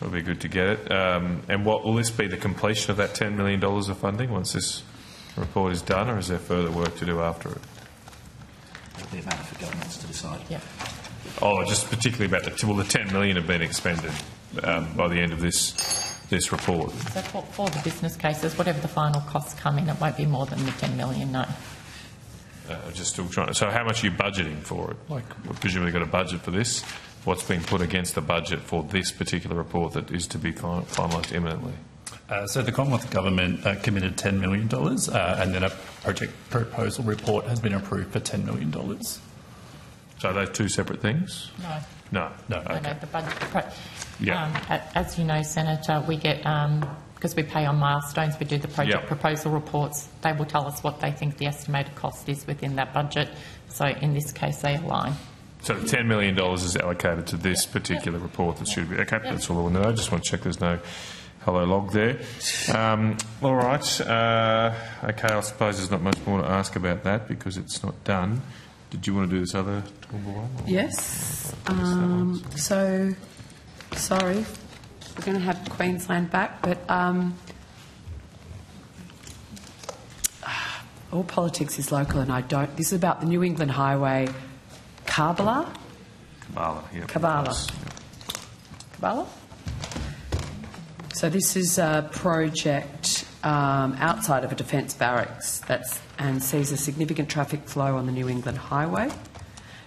It'll be good to get it. And what will this be, the completion of that $10 million of funding once this report is done, or is there further work to do after it? It'll be a matter for governments to decide. Yeah. Oh, just particularly about the $10 million have been expended by the end of this report. So for the business cases, whatever the final costs come in, it won't be more than the $10 million, no. Just still trying to... So how much are you budgeting for it? Like, presumably got a budget for this. What's been put against the budget for this particular report that is to be finalised imminently? So the Commonwealth Government committed $10 million and then a project proposal report has been approved for $10 million. So are those two separate things? No. No. Okay. No, the budget. Yeah. As you know, Senator, we get, because we pay on milestones, we do the project proposal reports. They will tell us what they think the estimated cost is within that budget. So in this case, they align. So the $10 million is allocated to this particular report that should be... Okay, that's all I want to know. I just want to check there's no hello log there. All right. Okay, I suppose there's not much more to ask about that because it's not done. Did you want to do this other one? Yes. So, sorry, we're going to have Queensland back, but all politics is local and I don't... This is about the New England Highway Kabbalah? Kabbalah. So this is a project outside of a defence barracks and sees a significant traffic flow on the New England Highway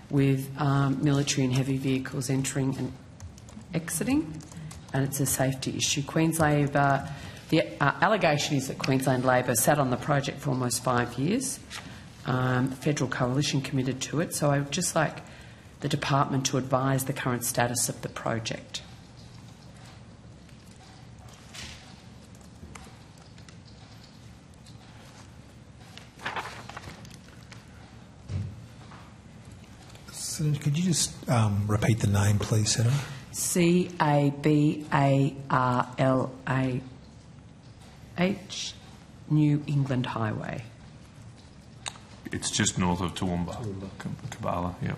with military and heavy vehicles entering and exiting, and it's a safety issue. The allegation is that Queensland Labor sat on the project for almost 5 years. The Federal Coalition committed to it, so I would just like the department to advise the current status of the project. Senator, could you just repeat the name, please, Senator? CABARLAH, New England Highway. It's just north of Toowoomba. Kabbalah, yep.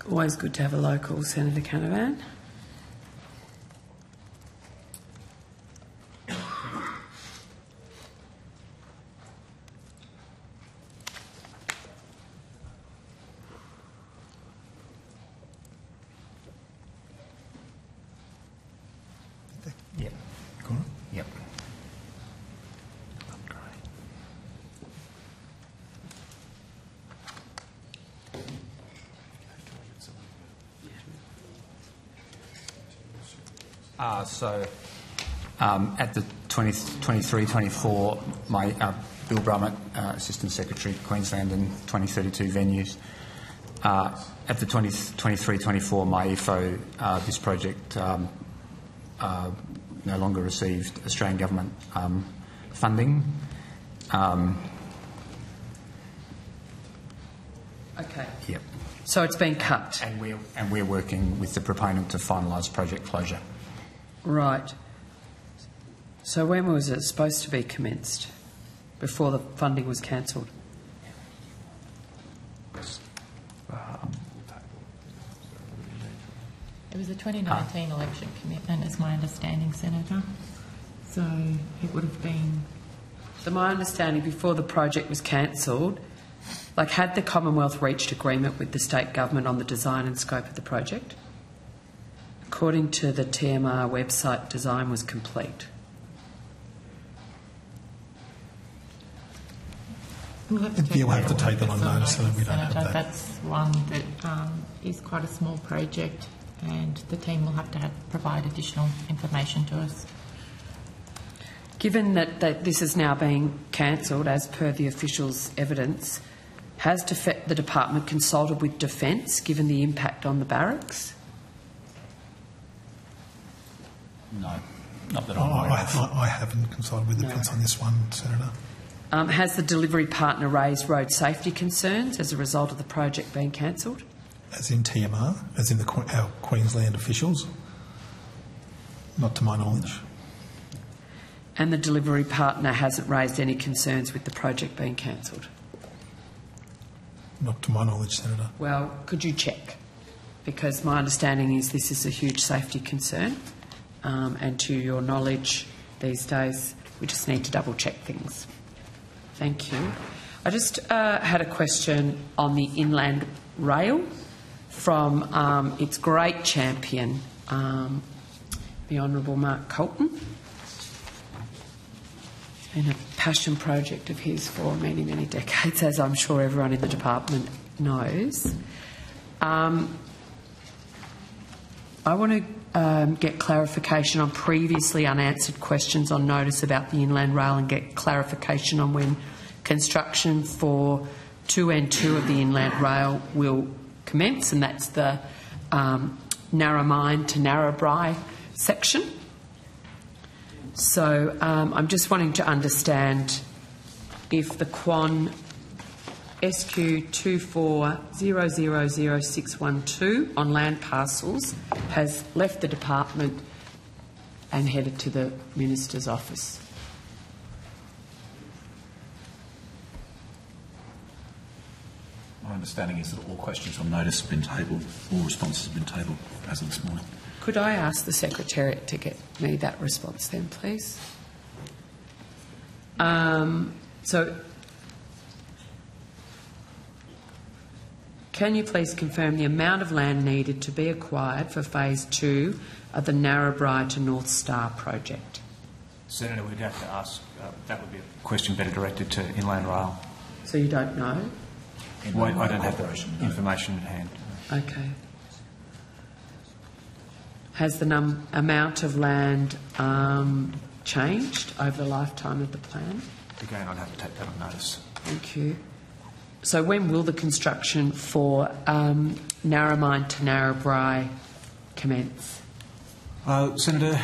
Always good to have a local, Senator Canavan. Yep. Yep. At the 23-24, my Bill Brummett, Assistant Secretary, Queensland and 2032 venues. At the 23-24, my EFO, this project no longer received Australian government funding. Okay. Yep. So it's been cut. And we're working with the proponent to finalise project closure. Right. So when was it supposed to be commenced? Before the funding was cancelled? It was a 2019 election commitment, is my understanding, Senator. So it would have been... So my understanding, before the project was cancelled, had the Commonwealth reached agreement with the state government on the design and scope of the project? According to the TMR website, design was complete. We'll have to take that on notice so that we don't have that. That's one that is quite a small project, and the team will have to provide additional information to us. Given that this is now being cancelled, as per the officials' evidence, has the department consulted with Defence, given the impact on the barracks? No, not that I'm aware of. I haven't consulted with Defence on this one, Senator. Has the delivery partner raised road safety concerns as a result of the project being cancelled? As in TMR, as in our Queensland officials? Not to my knowledge. And the delivery partner hasn't raised any concerns with the project being cancelled? Not to my knowledge, Senator. Well, could you check? Because my understanding is this is a huge safety concern, and to your knowledge these days, we just need to double-check things. Thank you. I just had a question on the Inland Rail from its great champion, the Honourable Mark Colton, and a passion project of his for many, many decades, as I'm sure everyone in the department knows. I want to get clarification on previously unanswered questions on notice about the Inland Rail and get clarification on when construction for 2N2 of the Inland Rail will commence, and that's the Narromine to Narrabri section. So I'm just wanting to understand if the Quan SQ 240000612 on land parcels has left the department and headed to the Minister's office. My understanding is that all questions on notice have been tabled, all responses have been tabled as of this morning. Could I ask the Secretariat to get me that response then, please? So, can you please confirm the amount of land needed to be acquired for Phase 2 of the Narrabri to North Star project? Senator, we'd have to ask, that would be a question better directed to Inland Rail. So you don't know? Well, I don't have the information at hand. Okay. Has the amount of land changed over the lifetime of the plan? Again, I'd have to take that on notice. Thank you. So when will the construction for Narromine to Narrabri commence? Senator,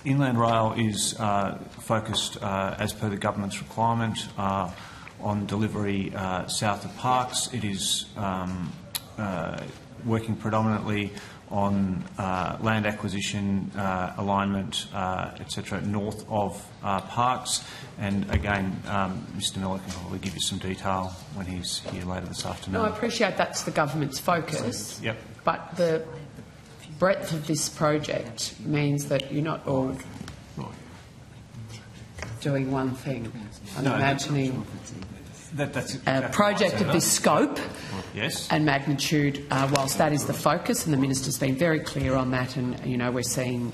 Inland Rail is focused, as per the government's requirement, on delivery south of Parks. It is working predominantly on land acquisition, alignment, etc., north of Parks. And again, Mr Miller can probably give you some detail when he's here later this afternoon. No, I appreciate that's the government's focus. Yep. But the breadth of this project means that you're not all doing one thing. I'm imagining that's a project of this scope yes. and magnitude, whilst that is the focus, and the Minister's been very clear on that, and, you know, we're seeing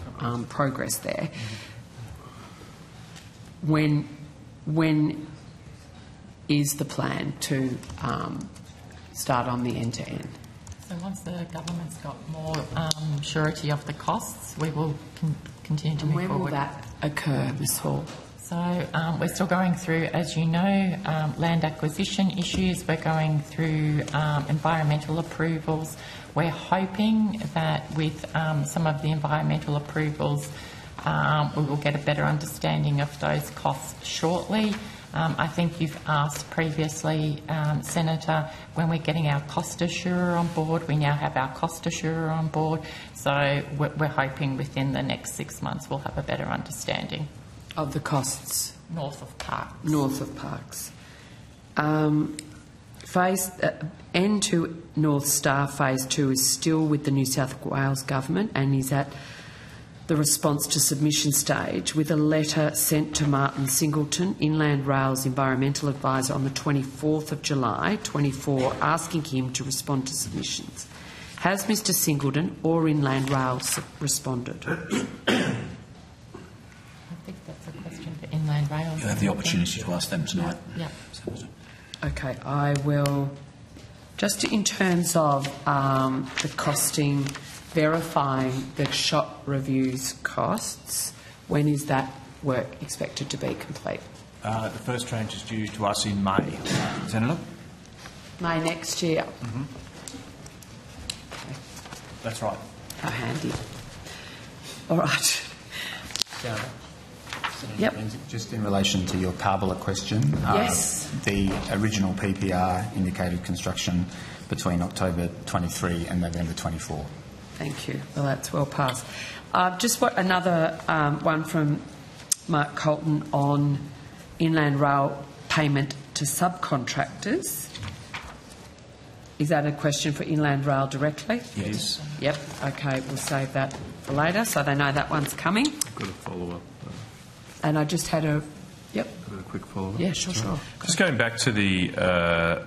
progress there. When is the plan to start on the end-to-end? So once the government's got more surety of the costs, we will continue to move forward. When will that occur, Ms Hall? So we're still going through, as you know, land acquisition issues. We're going through environmental approvals. We're hoping that with some of the environmental approvals, we will get a better understanding of those costs shortly. I think you've asked previously, Senator, when we're getting our cost assurer on board. We now have our cost assurer on board. So we're hoping within the next 6 months we'll have a better understanding. Of the costs? North of Parks. North of Parks. N2 North Star Phase 2 is still with the New South Wales Government and is at the response to submission stage, with a letter sent to Martin Singleton, Inland Rail's environmental advisor, on the 24th of July 24, asking him to respond to submissions. Has Mr Singleton or Inland Rail responded? I think that's a question for Inland Rail. You have the opportunity to ask them tonight. Yeah. Okay, I will. Just in terms of the costing, verifying the shop reviews costs, when is that work expected to be complete? The first tranche is due to us in May. Senator? May next year. Mm-hmm. Okay. That's right. How handy. All right. Yep. Just in relation to your Karbala question, yes. The original PPR indicated construction between October 23 and November 24. Thank you. Well, that's well past. Just another one from Mark Colton on Inland Rail payment to subcontractors. Is that a question for Inland Rail directly? Yes. Yep. Okay, we'll save that for later so they know that one's coming. I've got a follow-up. And I just had a... Yep. I've got a quick follow-up. Yeah, sure. Just going back to the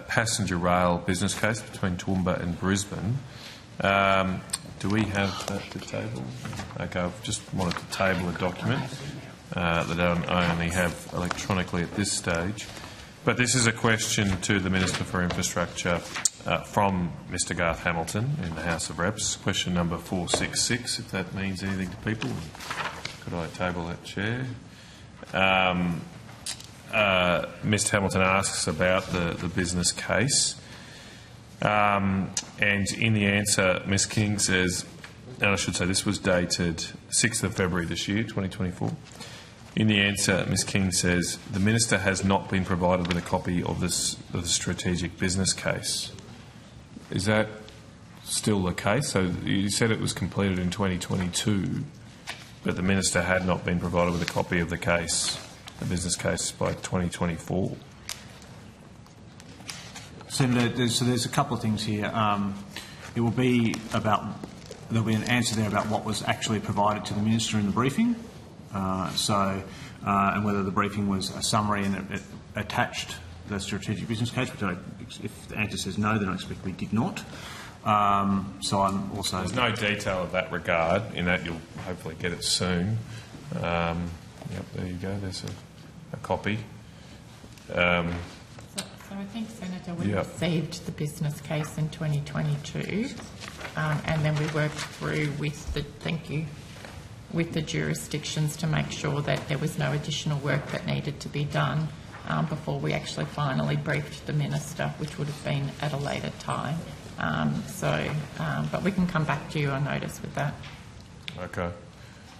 passenger rail business case between Toowoomba and Brisbane, do we have that to table? Okay, I've just wanted to table a document that I only have electronically at this stage. But this is a question to the Minister for Infrastructure from Mr Garth Hamilton in the House of Reps. Question number 466, if that means anything to people. Could I table that, Chair? Mr Hamilton asks about the business case. And in the answer, Ms King says, and I should say this was dated 6th of February this year, 2024. In the answer, Ms King says, the Minister has not been provided with a copy of the strategic business case. Is that still the case? So you said it was completed in 2022, but the Minister had not been provided with a copy of the case, the business case, by 2024. Senator, so there's a couple of things here. It will be about, there'll be an answer there about what was actually provided to the Minister in the briefing. And whether the briefing was a summary and it attached the strategic business case, which if the answer says no, then I expect we did not. So I'm also... There's no detail of that regard, in that you'll hopefully get it soon. Yep, there you go. There's a copy. So I think, Senator, we received the business case in 2022, and then we worked through with the jurisdictions to make sure that there was no additional work that needed to be done before we actually finally briefed the Minister, which would have been at a later time. But we can come back to you on notice with that. Okay.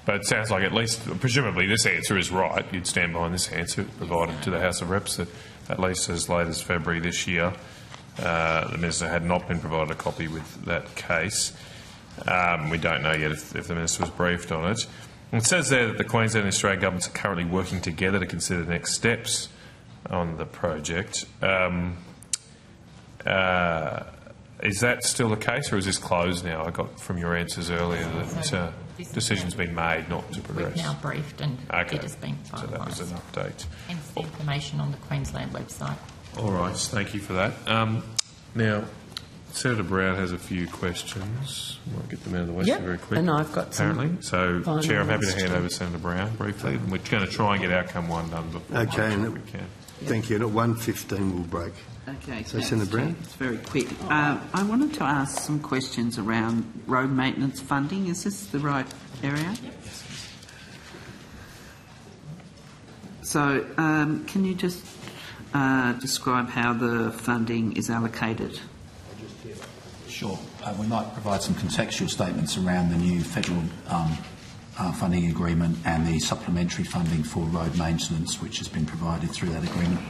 But it sounds like at least, presumably this answer is right. You'd stand behind this answer provided to the House of Reps that at least as late as February this year, the Minister had not been provided a copy with that case. We don't know yet if the Minister was briefed on it. It says there that the Queensland and Australian governments are currently working together to consider the next steps on the project. Is that still the case, or is this closed now? I got from your answers earlier that decision's been made not to progress. We've now briefed and it has been finalised. So that was an update. Hence the information on the Queensland website. All right, thank you for that. Now, Senator Brown has a few questions. Might get them out of the way very quick. And I've got apparently. Some so, Chair, I'm happy to hand over to Senator Brown briefly. We're going to try and get outcome one done before we can. Thank you. And at 1:15 we'll break. Okay, so Senator Brown. It's very quick. I wanted to ask some questions around road maintenance funding. Is this the right area? Yes. So, can you just describe how the funding is allocated? Sure. We might provide some contextual statements around the new federal funding agreement and the supplementary funding for road maintenance, which has been provided through that agreement.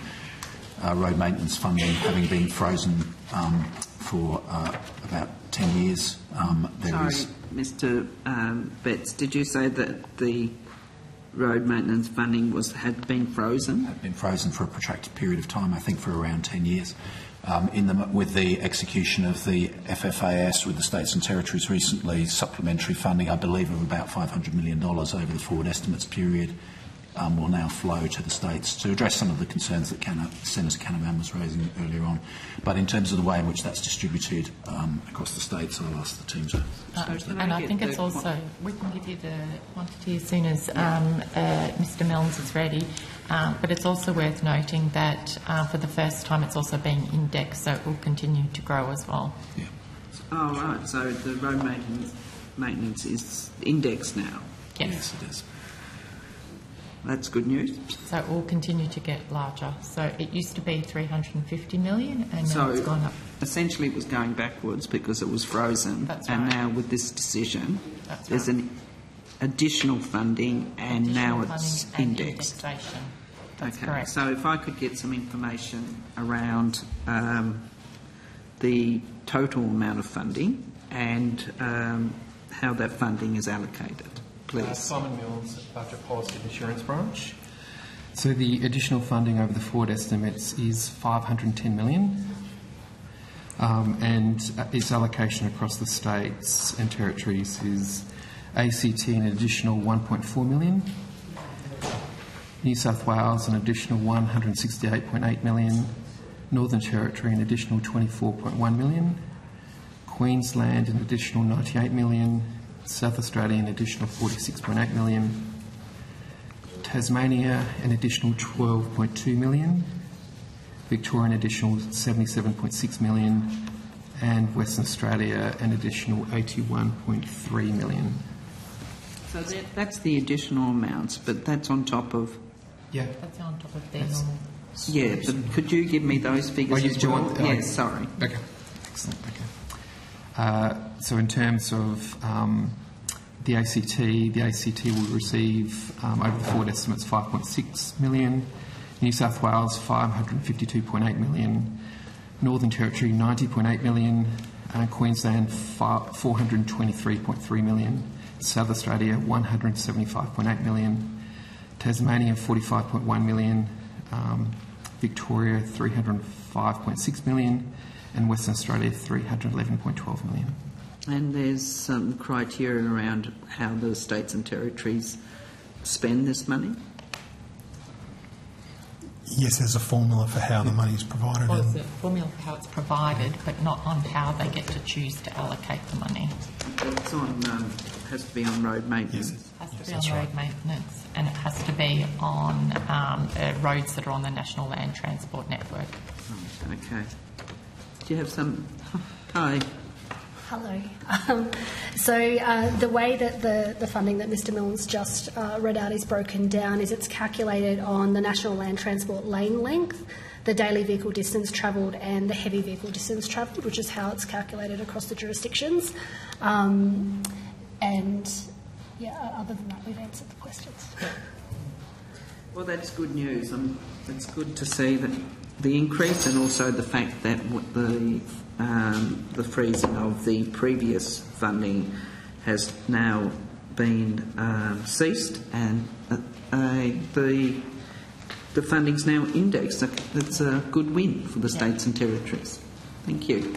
Road maintenance funding having been frozen for about 10 years. Mr. Betts, did you say that the road maintenance funding had been frozen? Had been frozen for a protracted period of time, I think for around 10 years. With the execution of the FFAS with the states and territories recently, supplementary funding, I believe, of about $500 million over the forward estimates period will now flow to the states to address some of the concerns that Senator Canavan was raising earlier on. But in terms of the way in which that's distributed across the states, I'll ask the team to disclose that. And I think it's also, we can give you the quantity as soon as Mr Milnes is ready, but it's also worth noting that for the first time it's also being indexed, so it will continue to grow as well. Yeah. Oh, right, so the road maintenance is indexed now? Yes, it is. That's good news. So it will continue to get larger. So it used to be $350 million and now it's gone up. Essentially it was going backwards because it was frozen. That's and right. Now with this decision, there's right. an additional funding and additional now it's funding indexed. And indexation. That's okay, correct. so if I could get some information around the total amount of funding and how that funding is allocated. Please. Simon Milnes, Budget Policy and Insurance Branch. So the additional funding over the forward estimates is $510 million, and its allocation across the states and territories is ACT an additional $1.4 million, New South Wales an additional $168.8 million, Northern Territory an additional $24.1 million, Queensland an additional $98 million, South Australia an additional $46.8 million, Tasmania an additional $12.2 million, Victoria an additional $77.6 million, and Western Australia an additional $81.3 million. So that's the additional amounts, but that's on top of... Yeah. That's on top of their normal... Yeah, but could you give me those figures as well? Yes, sorry. Okay. Excellent. Okay. So in terms of the ACT will receive over the forward estimates $5.6 million, New South Wales $552.8 million, Northern Territory $90.8 million, Queensland $423.3 million, South Australia $175.8 million, Tasmania $45.1 million, Victoria $305.6 million, and Western Australia $311.12 million. And there's some criteria around how the states and territories spend this money? Yes, there's a formula for how the money is provided. Well, there's a formula for how it's provided, but not on how they get to choose to allocate the money. It's on, has to be on road maintenance. It has to be on road maintenance, and it has to be on roads that are on the National Land Transport Network. Oh, okay. Do you have some? Hi. Hello. So the way that the funding that Mr Milnes just read out is broken down is it's calculated on the National Land Transport lane length, the daily vehicle distance travelled and the heavy vehicle distance travelled, which is how it's calculated across the jurisdictions. And, yeah, other than that, we've answered the questions. Well, that's good news. It's good to see that the increase and also the fact that the freezing of the previous funding has now been ceased and the funding's now indexed. It's a good win for the states and territories. Thank you.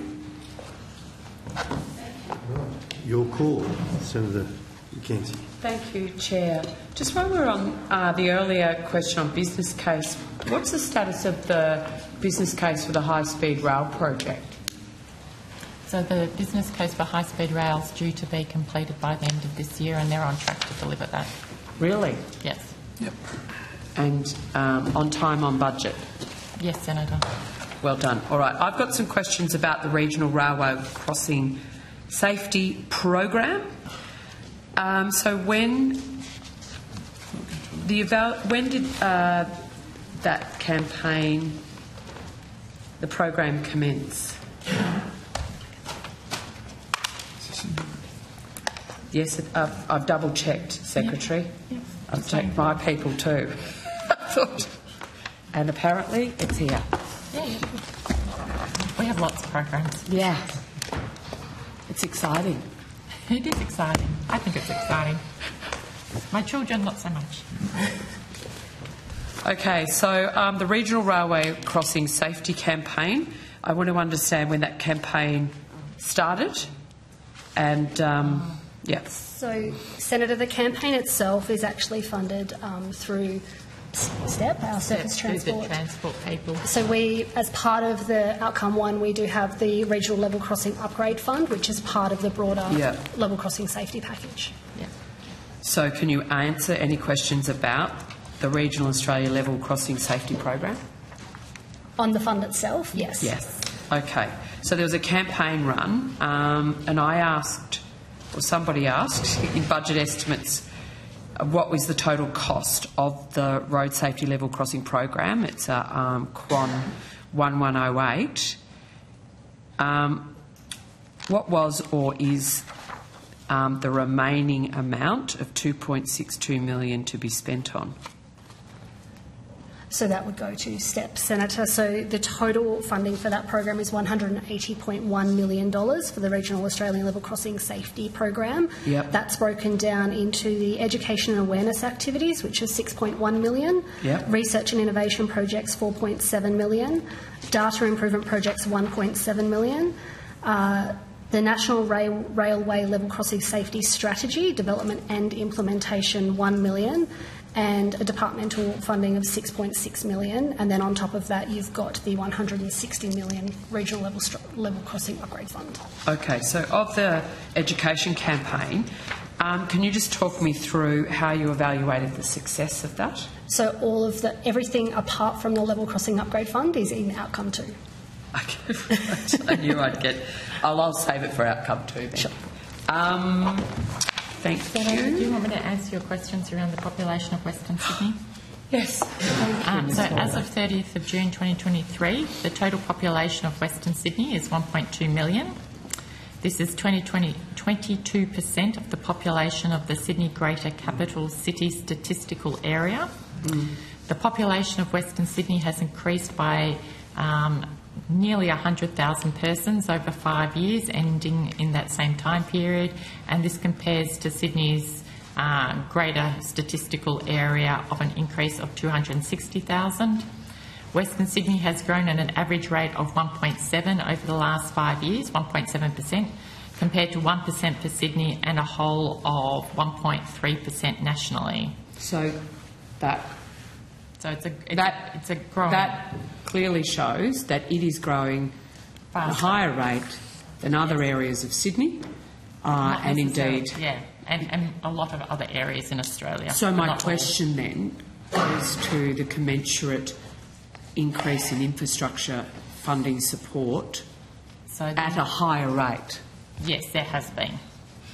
Your call, Senator McKenzie. Thank you, Chair. Just while we're on the earlier question on business case, what's the status of the business case for the high-speed rail project? So the business case for high-speed rail is due to be completed by the end of this year, and they're on track to deliver that. Really? Yes. Yep. And on time, on budget? Yes, Senator. Well done. All right. I've got some questions about the Regional Railway Crossing Safety Program. So when did that campaign, the program commence? Yes, I've double-checked, Secretary. Yes. I've checked my people too. And apparently it's here. Yeah. We have lots of programs. Yeah. It's exciting. It is exciting. I think it's exciting. My children, not so much. Okay, so the Regional Railway Crossing Safety Campaign, I want to understand when that campaign started and, yeah. So, Senator, the campaign itself is actually funded through STEP, our surface transport. The transport people. So we, as part of the Outcome 1, we do have the Regional Level Crossing Upgrade Fund, which is part of the broader level crossing safety package. Yeah. So can you answer any questions about the Regional Australia Level Crossing Safety Program? On the fund itself, yes. Yes. Okay. So there was a campaign run, and I asked, or somebody asked, in budget estimates, what was the total cost of the Road Safety Level Crossing Program? It's a Quon 1108. What was or is the remaining amount of $2.62 million to be spent on? So that would go to STEP, Senator. So the total funding for that program is $180.1 million for the Regional Australian Level Crossing Safety Program. Yep. That's broken down into the education and awareness activities, which is $6.1 million. Yep. Research and innovation projects, $4.7 million. Data improvement projects, $1.7 million. The National Railway Level Crossing Safety Strategy, development and implementation, $1 million. And a departmental funding of $6.6 million, and then on top of that you've got the $160 million Regional Level Crossing Upgrade Fund. Okay, so of the education campaign, can you just talk me through how you evaluated the success of that? So everything apart from the Level Crossing Upgrade Fund is in Outcome 2. Okay, right. I knew I'd get. I'll save it for Outcome 2 then. Sure. Thank Senator, you. do you want me to answer your questions around the population of Western Sydney? Yes. So as of 30th of June 2023, the total population of Western Sydney is 1.2 million. This is 22% of the population of the Sydney Greater Capital City Statistical Area. The population of Western Sydney has increased by nearly 100,000 persons over 5 years, ending in that same time period, and this compares to Sydney's greater statistical area of an increase of 260,000. Western Sydney has grown at an average rate of 1.7 over the last 5 years, 1.7%, compared to 1% for Sydney and a whole of 1.3% nationally. So So it's a growing. That clearly shows that it is growing at a Faster. higher rate than other areas of Sydney, and indeed. Yeah, and a lot of other areas in Australia. So but my not all. question then goes to the commensurate increase in infrastructure funding support at a higher rate. Yes, there has been.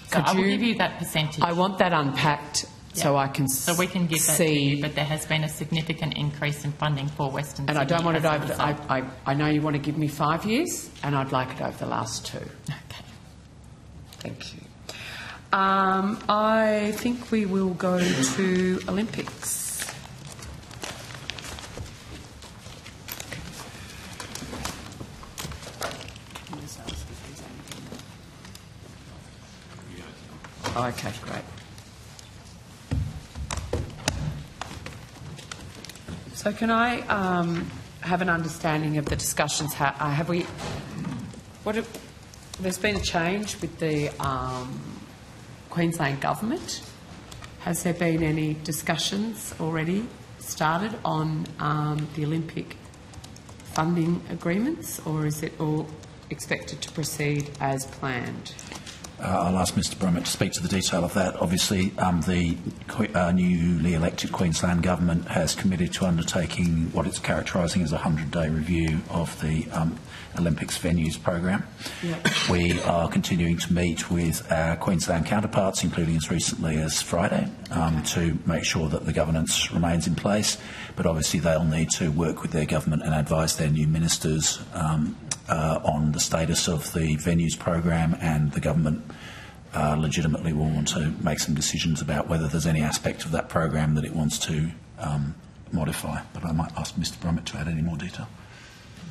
So Could I will you- give you that percentage. I want that unpacked so I can So we can give that to see. you, but there has been a significant increase in funding for Western And I Sydney don't want it as a over. result. I know you want to give me 5 years, and I'd like it over the last 2. Okay. Thank you. I think we will go to Olympics. Okay, great. So can I have an understanding of the discussions? Have we... there's been a change with the Queensland Government. Has there been any discussions already started on the Olympic funding agreements, or is it all expected to proceed as planned? I'll ask Mr Brummett to speak to the detail of that. Obviously, the newly elected Queensland Government has committed to undertaking what it's characterising as a 100-day review of the Olympics venues program. Yep. We are continuing to meet with our Queensland counterparts, including as recently as Friday, to make sure that the governance remains in place. But obviously they'll need to work with their government and advise their new ministers on the status of the venues program, and the government legitimately will want to make some decisions about whether there's any aspect of that program that it wants to modify. But I might ask Mr Brummett to add any more detail.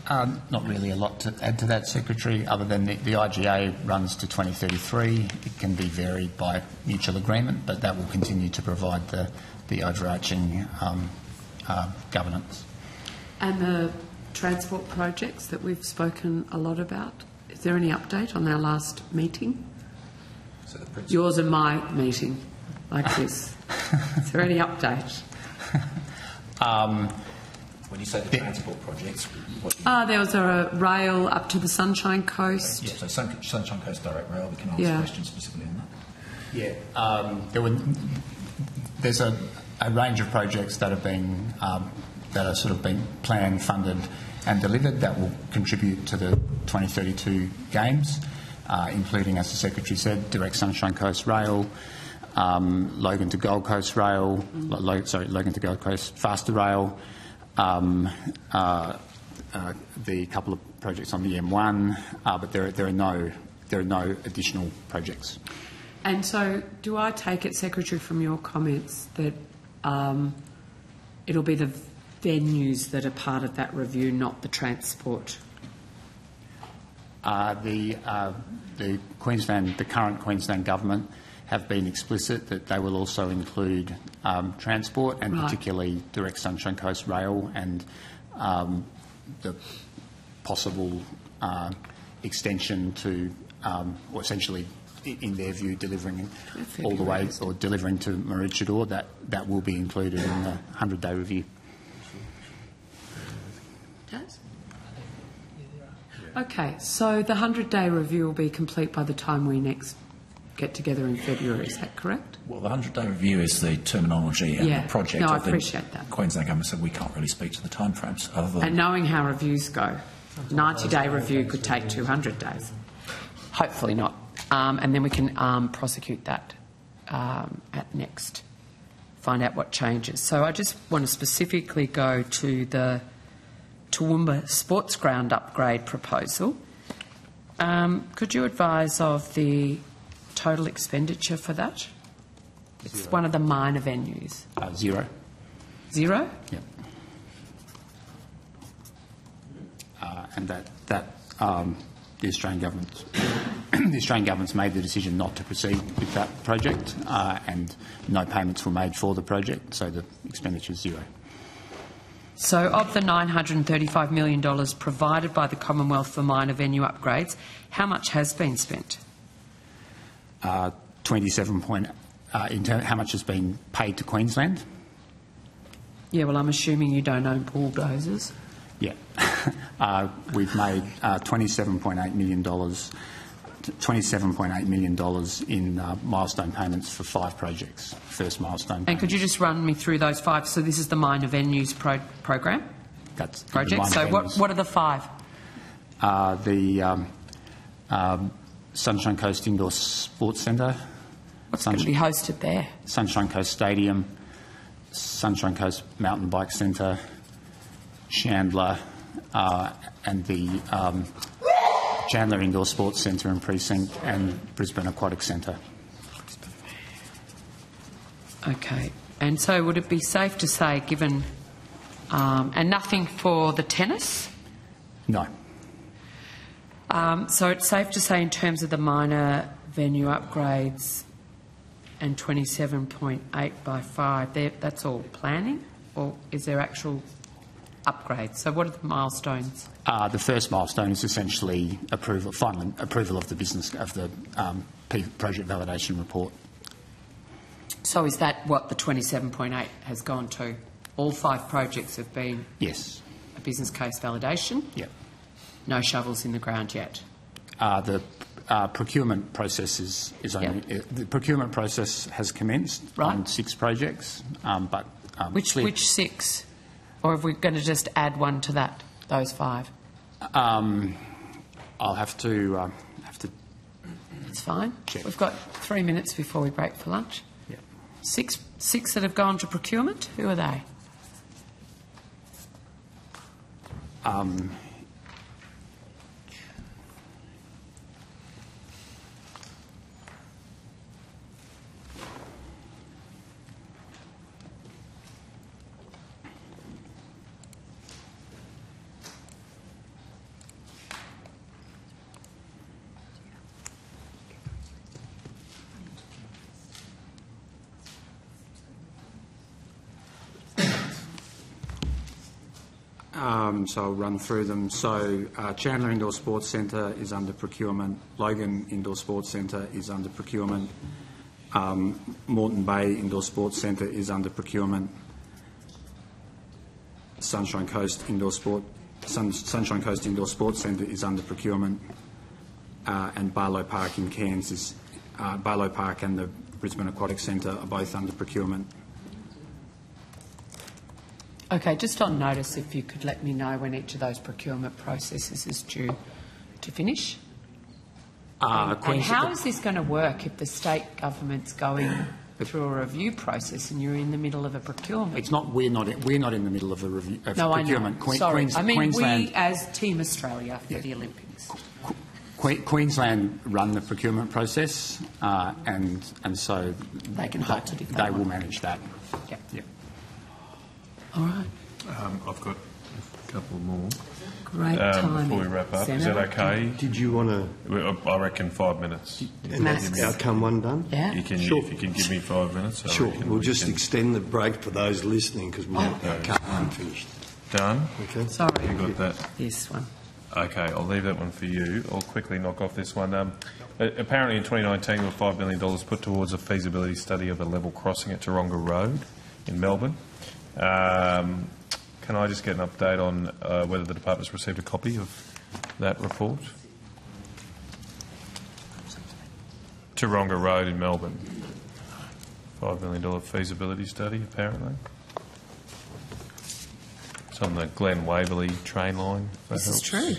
Not really a lot to add to that, Secretary, other than the IGA runs to 2033. It can be varied by mutual agreement, but that will continue to provide the overarching governance. And the transport projects that we've spoken a lot about, is there any update on our last meeting? Yours and my meeting, like this. Is there any update? When you say the transport projects, what There was a rail up to the Sunshine Coast. yeah, so Sunshine Coast Direct Rail, we can ask questions specifically on that. Yeah, there's a range of projects that have been that are sort of been planned, funded, and delivered that will contribute to the 2032 Games, including, as the Secretary said, Direct Sunshine Coast Rail, Logan to Gold Coast Rail, Logan to Gold Coast Faster Rail, the couple of projects on the M1, but there are no additional projects. And so, do I take it, Secretary, from your comments that it'll be the venues that are part of that review, not the transport? The current Queensland Government have been explicit that they will also include transport, and particularly Direct Sunshine Coast Rail, and the possible extension to, or essentially, in their view, delivering all the way, or delivering to Maroochydore, that will be included in the 100-day review. Okay, so the 100-day review will be complete by the time we next get together in February, is that correct? Well, the 100-day review is the terminology, and the project. No, I of the appreciate that. Queensland Government said we can't really speak to the timeframes other than... And knowing how reviews go, 90-day review could take 200 days. Hopefully not. And then we can prosecute that at next, find out what changes. So I just want to specifically go to the Toowoomba Sports Ground upgrade proposal. Could you advise of the total expenditure for that? It's one of the minor venues. Zero. Zero? Yep. And the Australian government's made the decision not to proceed with that project, and no payments were made for the project, so the expenditure is zero. So of the $935 million provided by the Commonwealth for minor venue upgrades, how much has been spent? 27 point, how much has been paid to Queensland? Yeah, well, I'm assuming you don't own bulldozers. Yeah. We've made $27.8 million in milestone payments for 5 projects, first milestone And payments. could you just run me through those 5? So this is the minor venues program? That's the project. minor So venues. what are the 5? The Sunshine Coast Indoor Sports Centre. What's going to be hosted there? Sunshine Coast Stadium, Sunshine Coast Mountain Bike Centre, Chandler, and the Chandler Indoor Sports Centre and Precinct, and Brisbane Aquatic Centre. Okay. And so would it be safe to say, given... and nothing for the tennis? No. So it's safe to say in terms of the minor venue upgrades and 27.8 by 5, that's all planning, or is there actual upgrades? So what are the milestones? The first milestone is essentially final approval of the project validation report. So is that what the 27.8 has gone to? All 5 projects have been... Yes. A business case validation? Yep. No shovels in the ground yet? The procurement process is only... the procurement process has commenced on 6 projects, but... Which 6? Or are we going to just add one to that, those 5? I'll have to... It's fine. Check. We've got 3 minutes before we break for lunch. Yeah. 6 that have gone to procurement? Who are they? So I'll run through them. So Chandler Indoor Sports Centre is under procurement. Logan Indoor Sports Centre is under procurement. Moreton Bay Indoor Sports Centre is under procurement. Sunshine Coast Indoor Sports Centre is under procurement. And Barlow Park in Cairns Barlow Park and the Brisbane Aquatic Centre are both under procurement. Okay, just on notice, if you could let me know when each of those procurement processes is due to finish. And how is this going to work if the state government's going through a review process and you're in the middle of a procurement? It's not. We're not in the middle of a review of procurement. I know. Sorry, I mean Queensland, we as Team Australia for the Olympics. Queensland run the procurement process, and so they can halt it if they will manage that. Yep. Yep. All right. I've got a couple more. Great timing. Before we wrap up, Senator. is that okay? Did you want to... I reckon 5 minutes. And outcome 1 done? Yeah. You can, Sure. if you can give me 5 minutes. I Sure. reckon We'll we just can- extend the break for those listening because we can't unfinished. Done? Okay. Sorry. You got that? This one. Okay, I'll leave that one for you. I'll quickly knock off this one. Apparently in 2019 there were $5 million put towards a feasibility study of a level crossing at Taronga Road in Melbourne. Can I just get an update on whether the department's received a copy of that report? Taronga Road in Melbourne. $5 million feasibility study, apparently. It's on the Glen Waverley train line. If that This is helps. true.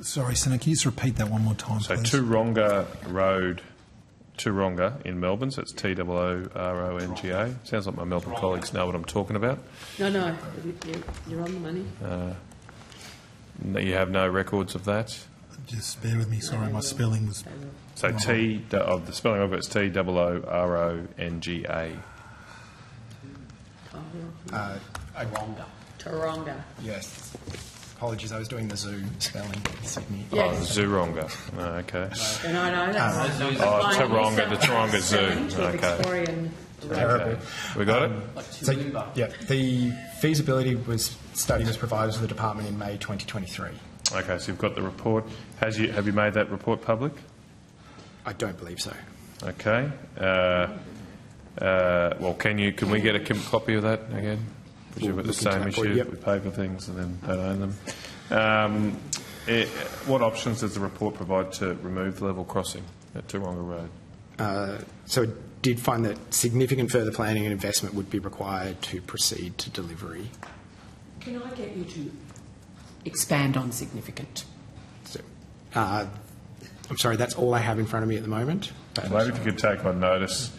Sorry, Senator, can you just repeat that one more time, So please? Taronga Road, Taronga in Melbourne, so it's T-O-O-R-O-N-G-A. Sounds like my Melbourne colleagues know what I'm talking about. No, you're on the money. You have no records of that? Just bear with me, sorry, my spelling was... So the spelling of it is T-O-O-R-O-N-G-A. Taronga. Yes. Apologies, I was doing the zoo spelling in Sydney. Yes. Oh, Zooronga. Oh, okay. No, that's Taronga, the Taronga Zoo. to a Okay. Victorian terrible. We got it? So, yeah, the feasibility study was provided to the department in May 2023. Okay, so you've got the report. Have you made that report public? I don't believe so. Okay. Well, can we get a copy of that again? Because you've got the same issue with paper things and then don't own them. What options does the report provide to remove the level crossing at Taronga Road? So it did find that significant further planning and investment would be required to proceed to delivery. Can I get you to expand on significant? So, I'm sorry, that's all I have in front of me at the moment. Maybe if you could take on notice,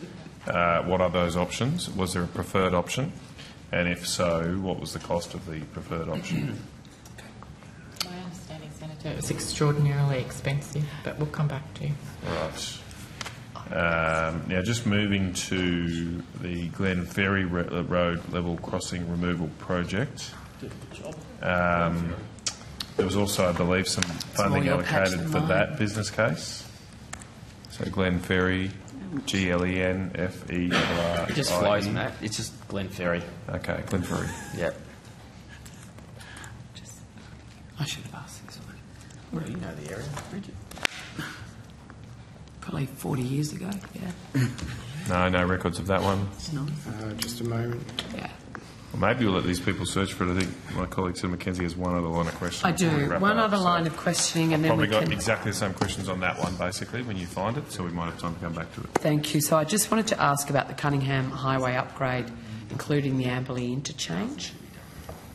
what are those options? Was there a preferred option? And if so, what was the cost of the preferred option? My understanding, Senator, it was extraordinarily expensive, but we'll come back to you. Right. Now, just moving to the Glen Ferry Road level crossing removal project. There was also, I believe, some funding allocated for that business case. So Glen Ferry, GLENFERRI. It just flows, Matt. It's just Glen Ferry. Okay, Glen Ferry. Yep. I should have asked this one. Where do you know the area, Bridget? Probably 40 years ago, yeah. No records of that one. It's not. Just a moment. Yeah. Well, maybe we'll let these people search for it. I think my colleague Tim Mackenzie has one other line of questioning. I do. One other line of questioning and then probably we can... got exactly the same questions on that one, basically, when you find it, so we might have time to come back to it. Thank you. So I just wanted to ask about the Cunningham Highway upgrade, including the Amberley interchange.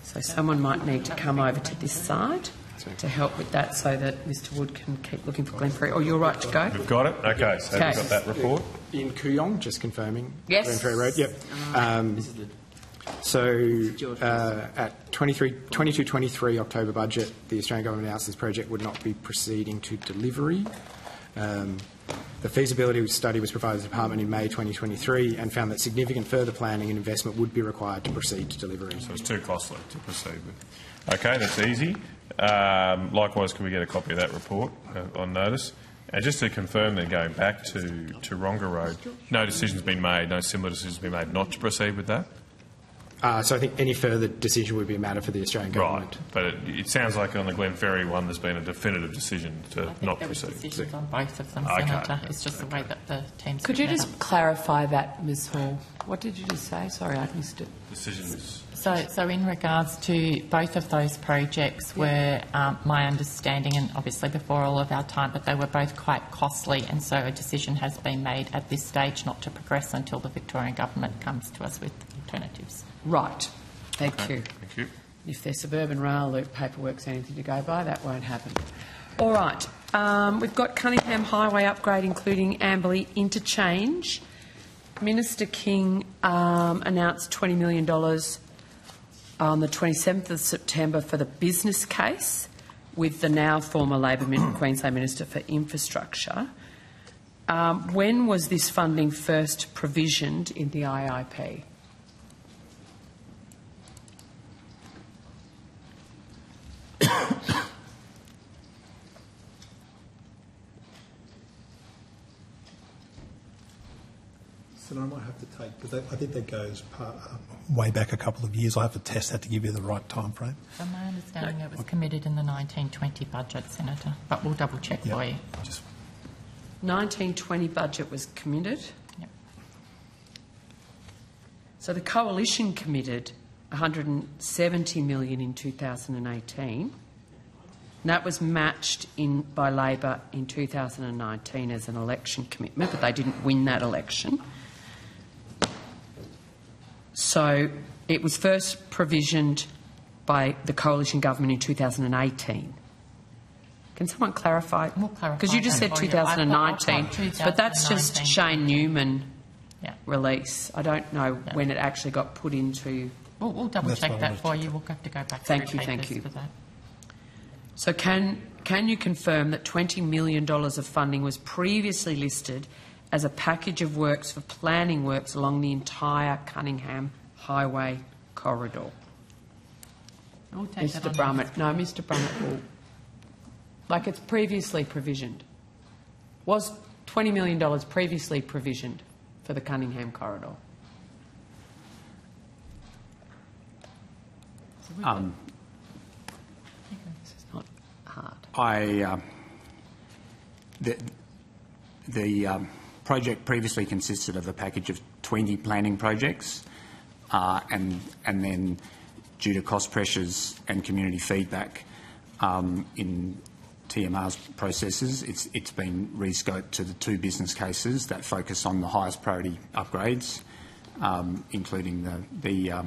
So someone might need to come over to this side to help with that so that Mr Wood can keep looking for Glen Ferry. Oh, you're right to go? We've got it? Okay, so we've got that report. In Kooyong, just confirming. Yes. Glen Ferry Road, yep. So at 22-23 October budget, the Australian Government announced this project would not be proceeding to delivery. The feasibility study was provided to the department in May 2023 and found that significant further planning and investment would be required to proceed to delivery. So it's too costly to proceed with. Okay, that's easy. Likewise, can we get a copy of that report on notice? And just to confirm then, going back to Taronga Road, no decision's been made, no similar decision's been made not to proceed with that? So I think any further decision would be a matter for the Australian Government. Right, but it sounds like on the Glen Ferry one there's been a definitive decision to not there proceed. was decisions on both of them, Okay. Senator. It's just the way that the teams... Could you just clarify that, Ms Hall? What did you just say? Sorry, I missed it. Decisions. So in regards to both of those projects were, my understanding, and obviously before all of our time, but they were both quite costly, and so a decision has been made at this stage not to progress until the Victorian Government comes to us with alternatives. Right. Thank you. Thank you. If their suburban rail loop paperwork's anything to go by, that won't happen. All right. We've got Cunningham Highway upgrade, including Amberley interchange. Minister King announced $20 million on the 27th of September for the business case with the now former Labor Queensland Minister for Infrastructure. When was this funding first provisioned in the IIP? So I might have to take, because I think that goes way back a couple of years. I'll have to test that to give you the right time frame. From my understanding, it was committed in the 1920 budget, Senator, but we'll double check for you. 1920 budget was committed. Yep. So the coalition committed $170 million in 2018. And that was matched by Labor in 2019 as an election commitment, but they didn't win that election. So it was first provisioned by the coalition government in 2018. Can someone clarify? We'll clarify. Because you just said 2019, but that's just Shane Newman release. I don't know when it actually got put into... We'll double check that for you. We'll have to go back to Thank you. For that. So can you confirm that $20 million of funding was previously listed as a package of works for planning works along the entire Cunningham Highway corridor? Mr Brummett. No, Mr Brummett will... Like it's previously provisioned. Was $20 million previously provisioned for the Cunningham corridor? It's not hard. The project previously consisted of a package of 20 planning projects, and then due to cost pressures and community feedback in TMR's processes, it's been rescoped to the 2 business cases that focus on the highest priority upgrades, including the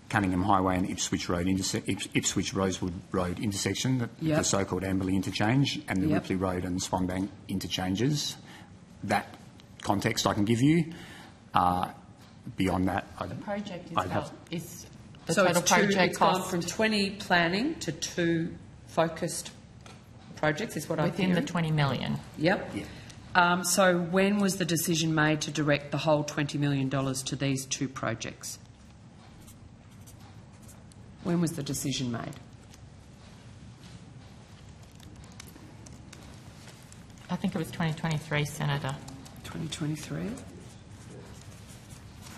Cunningham Highway and Ipswich Rosewood Road intersection, the so-called Amberley interchange, and the Ripley Road and Swanbank interchanges. That context I can give you. Beyond that, the project is the so total it's two, project it's gone cost from 20 planning to 2 focused projects, is what I'm within hearing. the 20 million. Yep. So when was the decision made to direct the whole $20 million to these 2 projects? When was the decision made? I think it was 2023, Senator. 2023?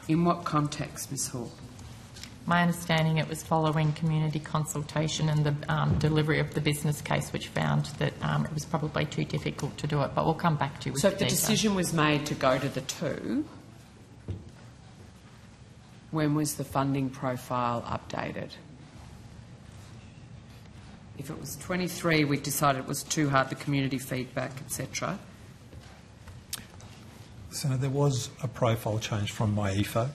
In what context, Ms Hall? My understanding it was following community consultation and the delivery of the business case, which found that it was probably too difficult to do it, but we'll come back to you with So the if the detail. decision was made to go to the 2, when was the funding profile updated? If it was 23, we decided it was too hard, the community feedback, etc. So there was a profile change from MyEFO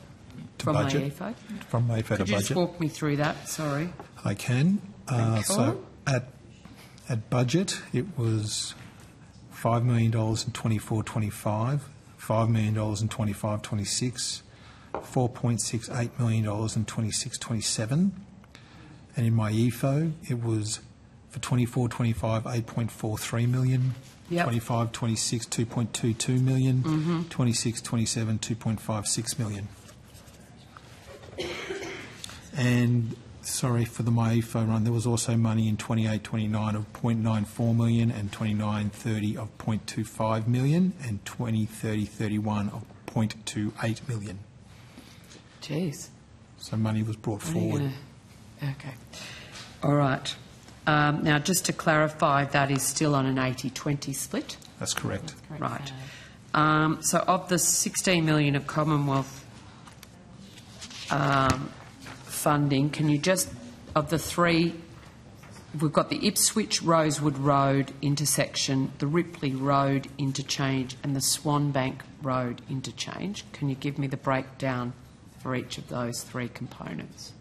to From budget. MyEFO? From MyEFO to Could you budget. just walk me through that? Sorry. I can. Thank So at budget, it was $5 million in 24-25, $5 million in 25-26, $4.68 million in 26-27, and in MyEFO, it was for 24-25, 8.43 million. Yep. 25-26, 2.22 million. Mhm. 26-27, 2.56 million. And sorry for the MyEFO run, there was also money in 28-29 of 0.94 million and 29-30 of 0.25 million and 20-30-31 of 0.28 million. Jeez. So money was brought What are you forward. gonna- Okay. All right. Now, just to clarify, that is still on an 80-20 split? That's correct. Right. So of the 16 million of Commonwealth funding, can you just, of the 3, we've got the Ipswich Rosewood Road intersection, the Ripley Road interchange and the Swanbank Road interchange. Can you give me the breakdown for each of those 3 components?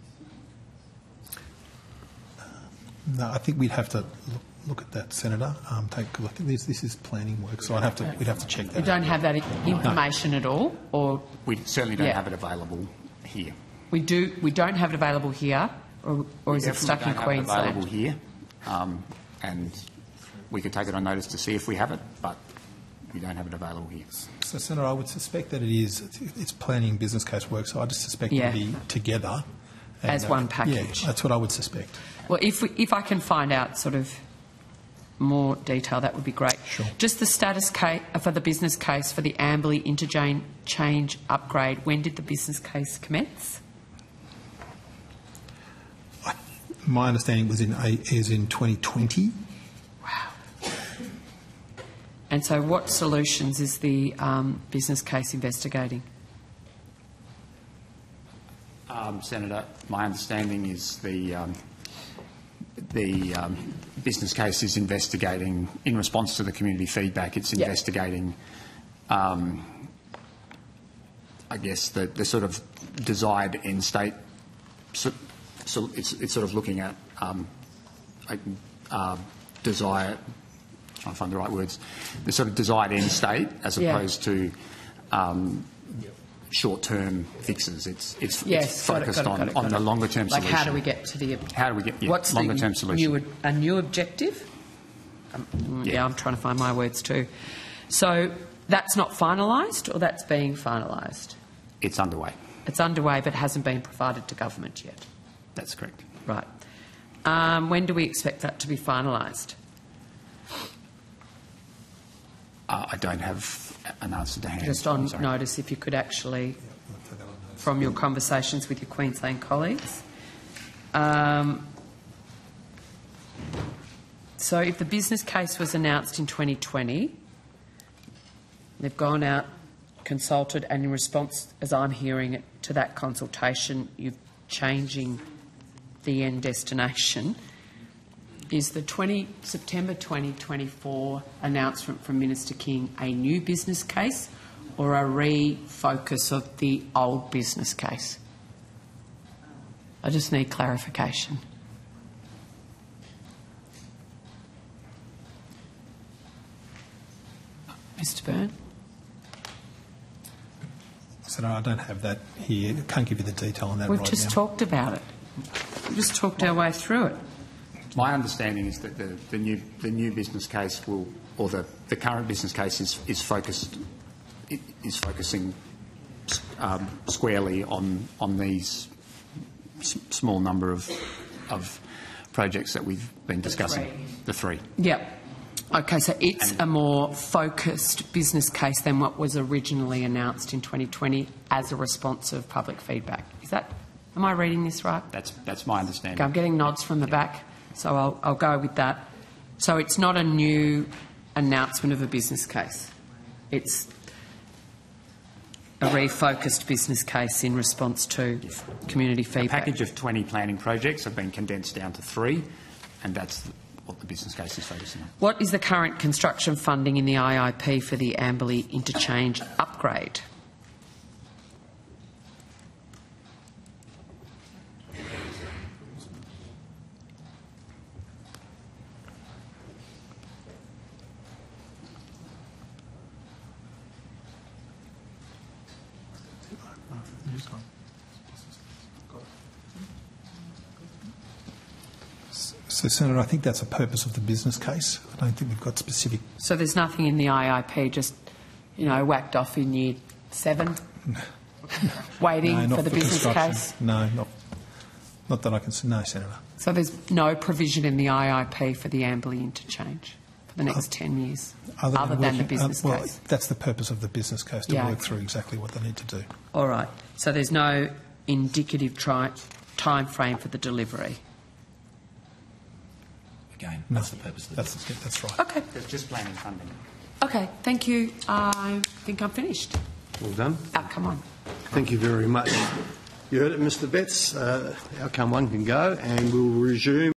No, I think we'd have to look at that, Senator. I think this is planning work, so we'd have to check that. We don't have that information at all, or We certainly don't Yeah. have it available here. we do. We don't have it available here, or is it stuck in Definitely don't have it Queensland? available here, and we could take it on notice to see if we have it, but we don't have it available here. So, Senator, I would suspect that it's planning business case work, so I just suspect Yeah. it'll be together. As one package. Yeah, that's what I would suspect. Well, if I can find out sort of more detail, that would be great. Sure. Just the status case for the business case for the Amberley interchange upgrade. When did the business case commence? My understanding is in 2020. And so, what solutions is the business case investigating? Senator, my understanding is the business case is investigating, in response to the community feedback, it's investigating, I guess, the sort of desired end state. So it's sort of looking at desire, trying to find the right words, the sort of desired end state as opposed to short-term fixes. It's focused on the longer-term solution. Like, how do we get to the... How do we get what's longer-term the solution? a new objective? Yeah, I'm trying to find my words too. So that's not finalised, or that's being finalised? It's underway. It's underway, but hasn't been provided to government yet. That's correct. Right. When do we expect that to be finalised? I don't have an answer to hand. Just on notice, if you could actually, from your conversations with your Queensland colleagues. So if the business case was announced in 2020, they've gone out, consulted, and in response, as I'm hearing it, to that consultation, you're changing the end destination. Is the September 2024 announcement from Minister King a new business case or a refocus of the old business case? I just need clarification. Mr. Byrne? So no, I don't have that here. I can't give you the detail on that We've right now. just talked about it. We've just talked our way through it. My understanding is that the new business case will, or the current business case is focusing squarely on these small number of projects that we've been discussing. The three. Yep. Okay, so it's a more focused business case than what was originally announced in 2020 as a response of public feedback. Is that? Am I reading this right? That's my understanding. Okay, I'm getting nods from the back, so I'll go with that. So it's not a new announcement of a business case. It's a refocused business case in response to community feedback. A package of 20 planning projects have been condensed down to 3, and that's what the business case is focusing on. What is the current construction funding in the IIP for the Amberley interchange upgrade? So, Senator, I think that's a purpose of the business case. I don't think we've got specific... So there's nothing in the IIP just, whacked off in year 7? Waiting for the business case? No, not that I can see. No, Senator. So there's no provision in the IIP for the Amberley interchange for the next 10 years, other than the business well, case? That's the purpose of the business case, to work through exactly what they need to do. All right. So there's no indicative time frame for the delivery? Again, that's the purpose of the business case. That's right. Okay. It's just planning funding. Okay, thank you. I think I'm finished. Well done. Outcome 1. Thank you very much. You heard it, Mr. Betts. Outcome 1 can go, and we'll resume.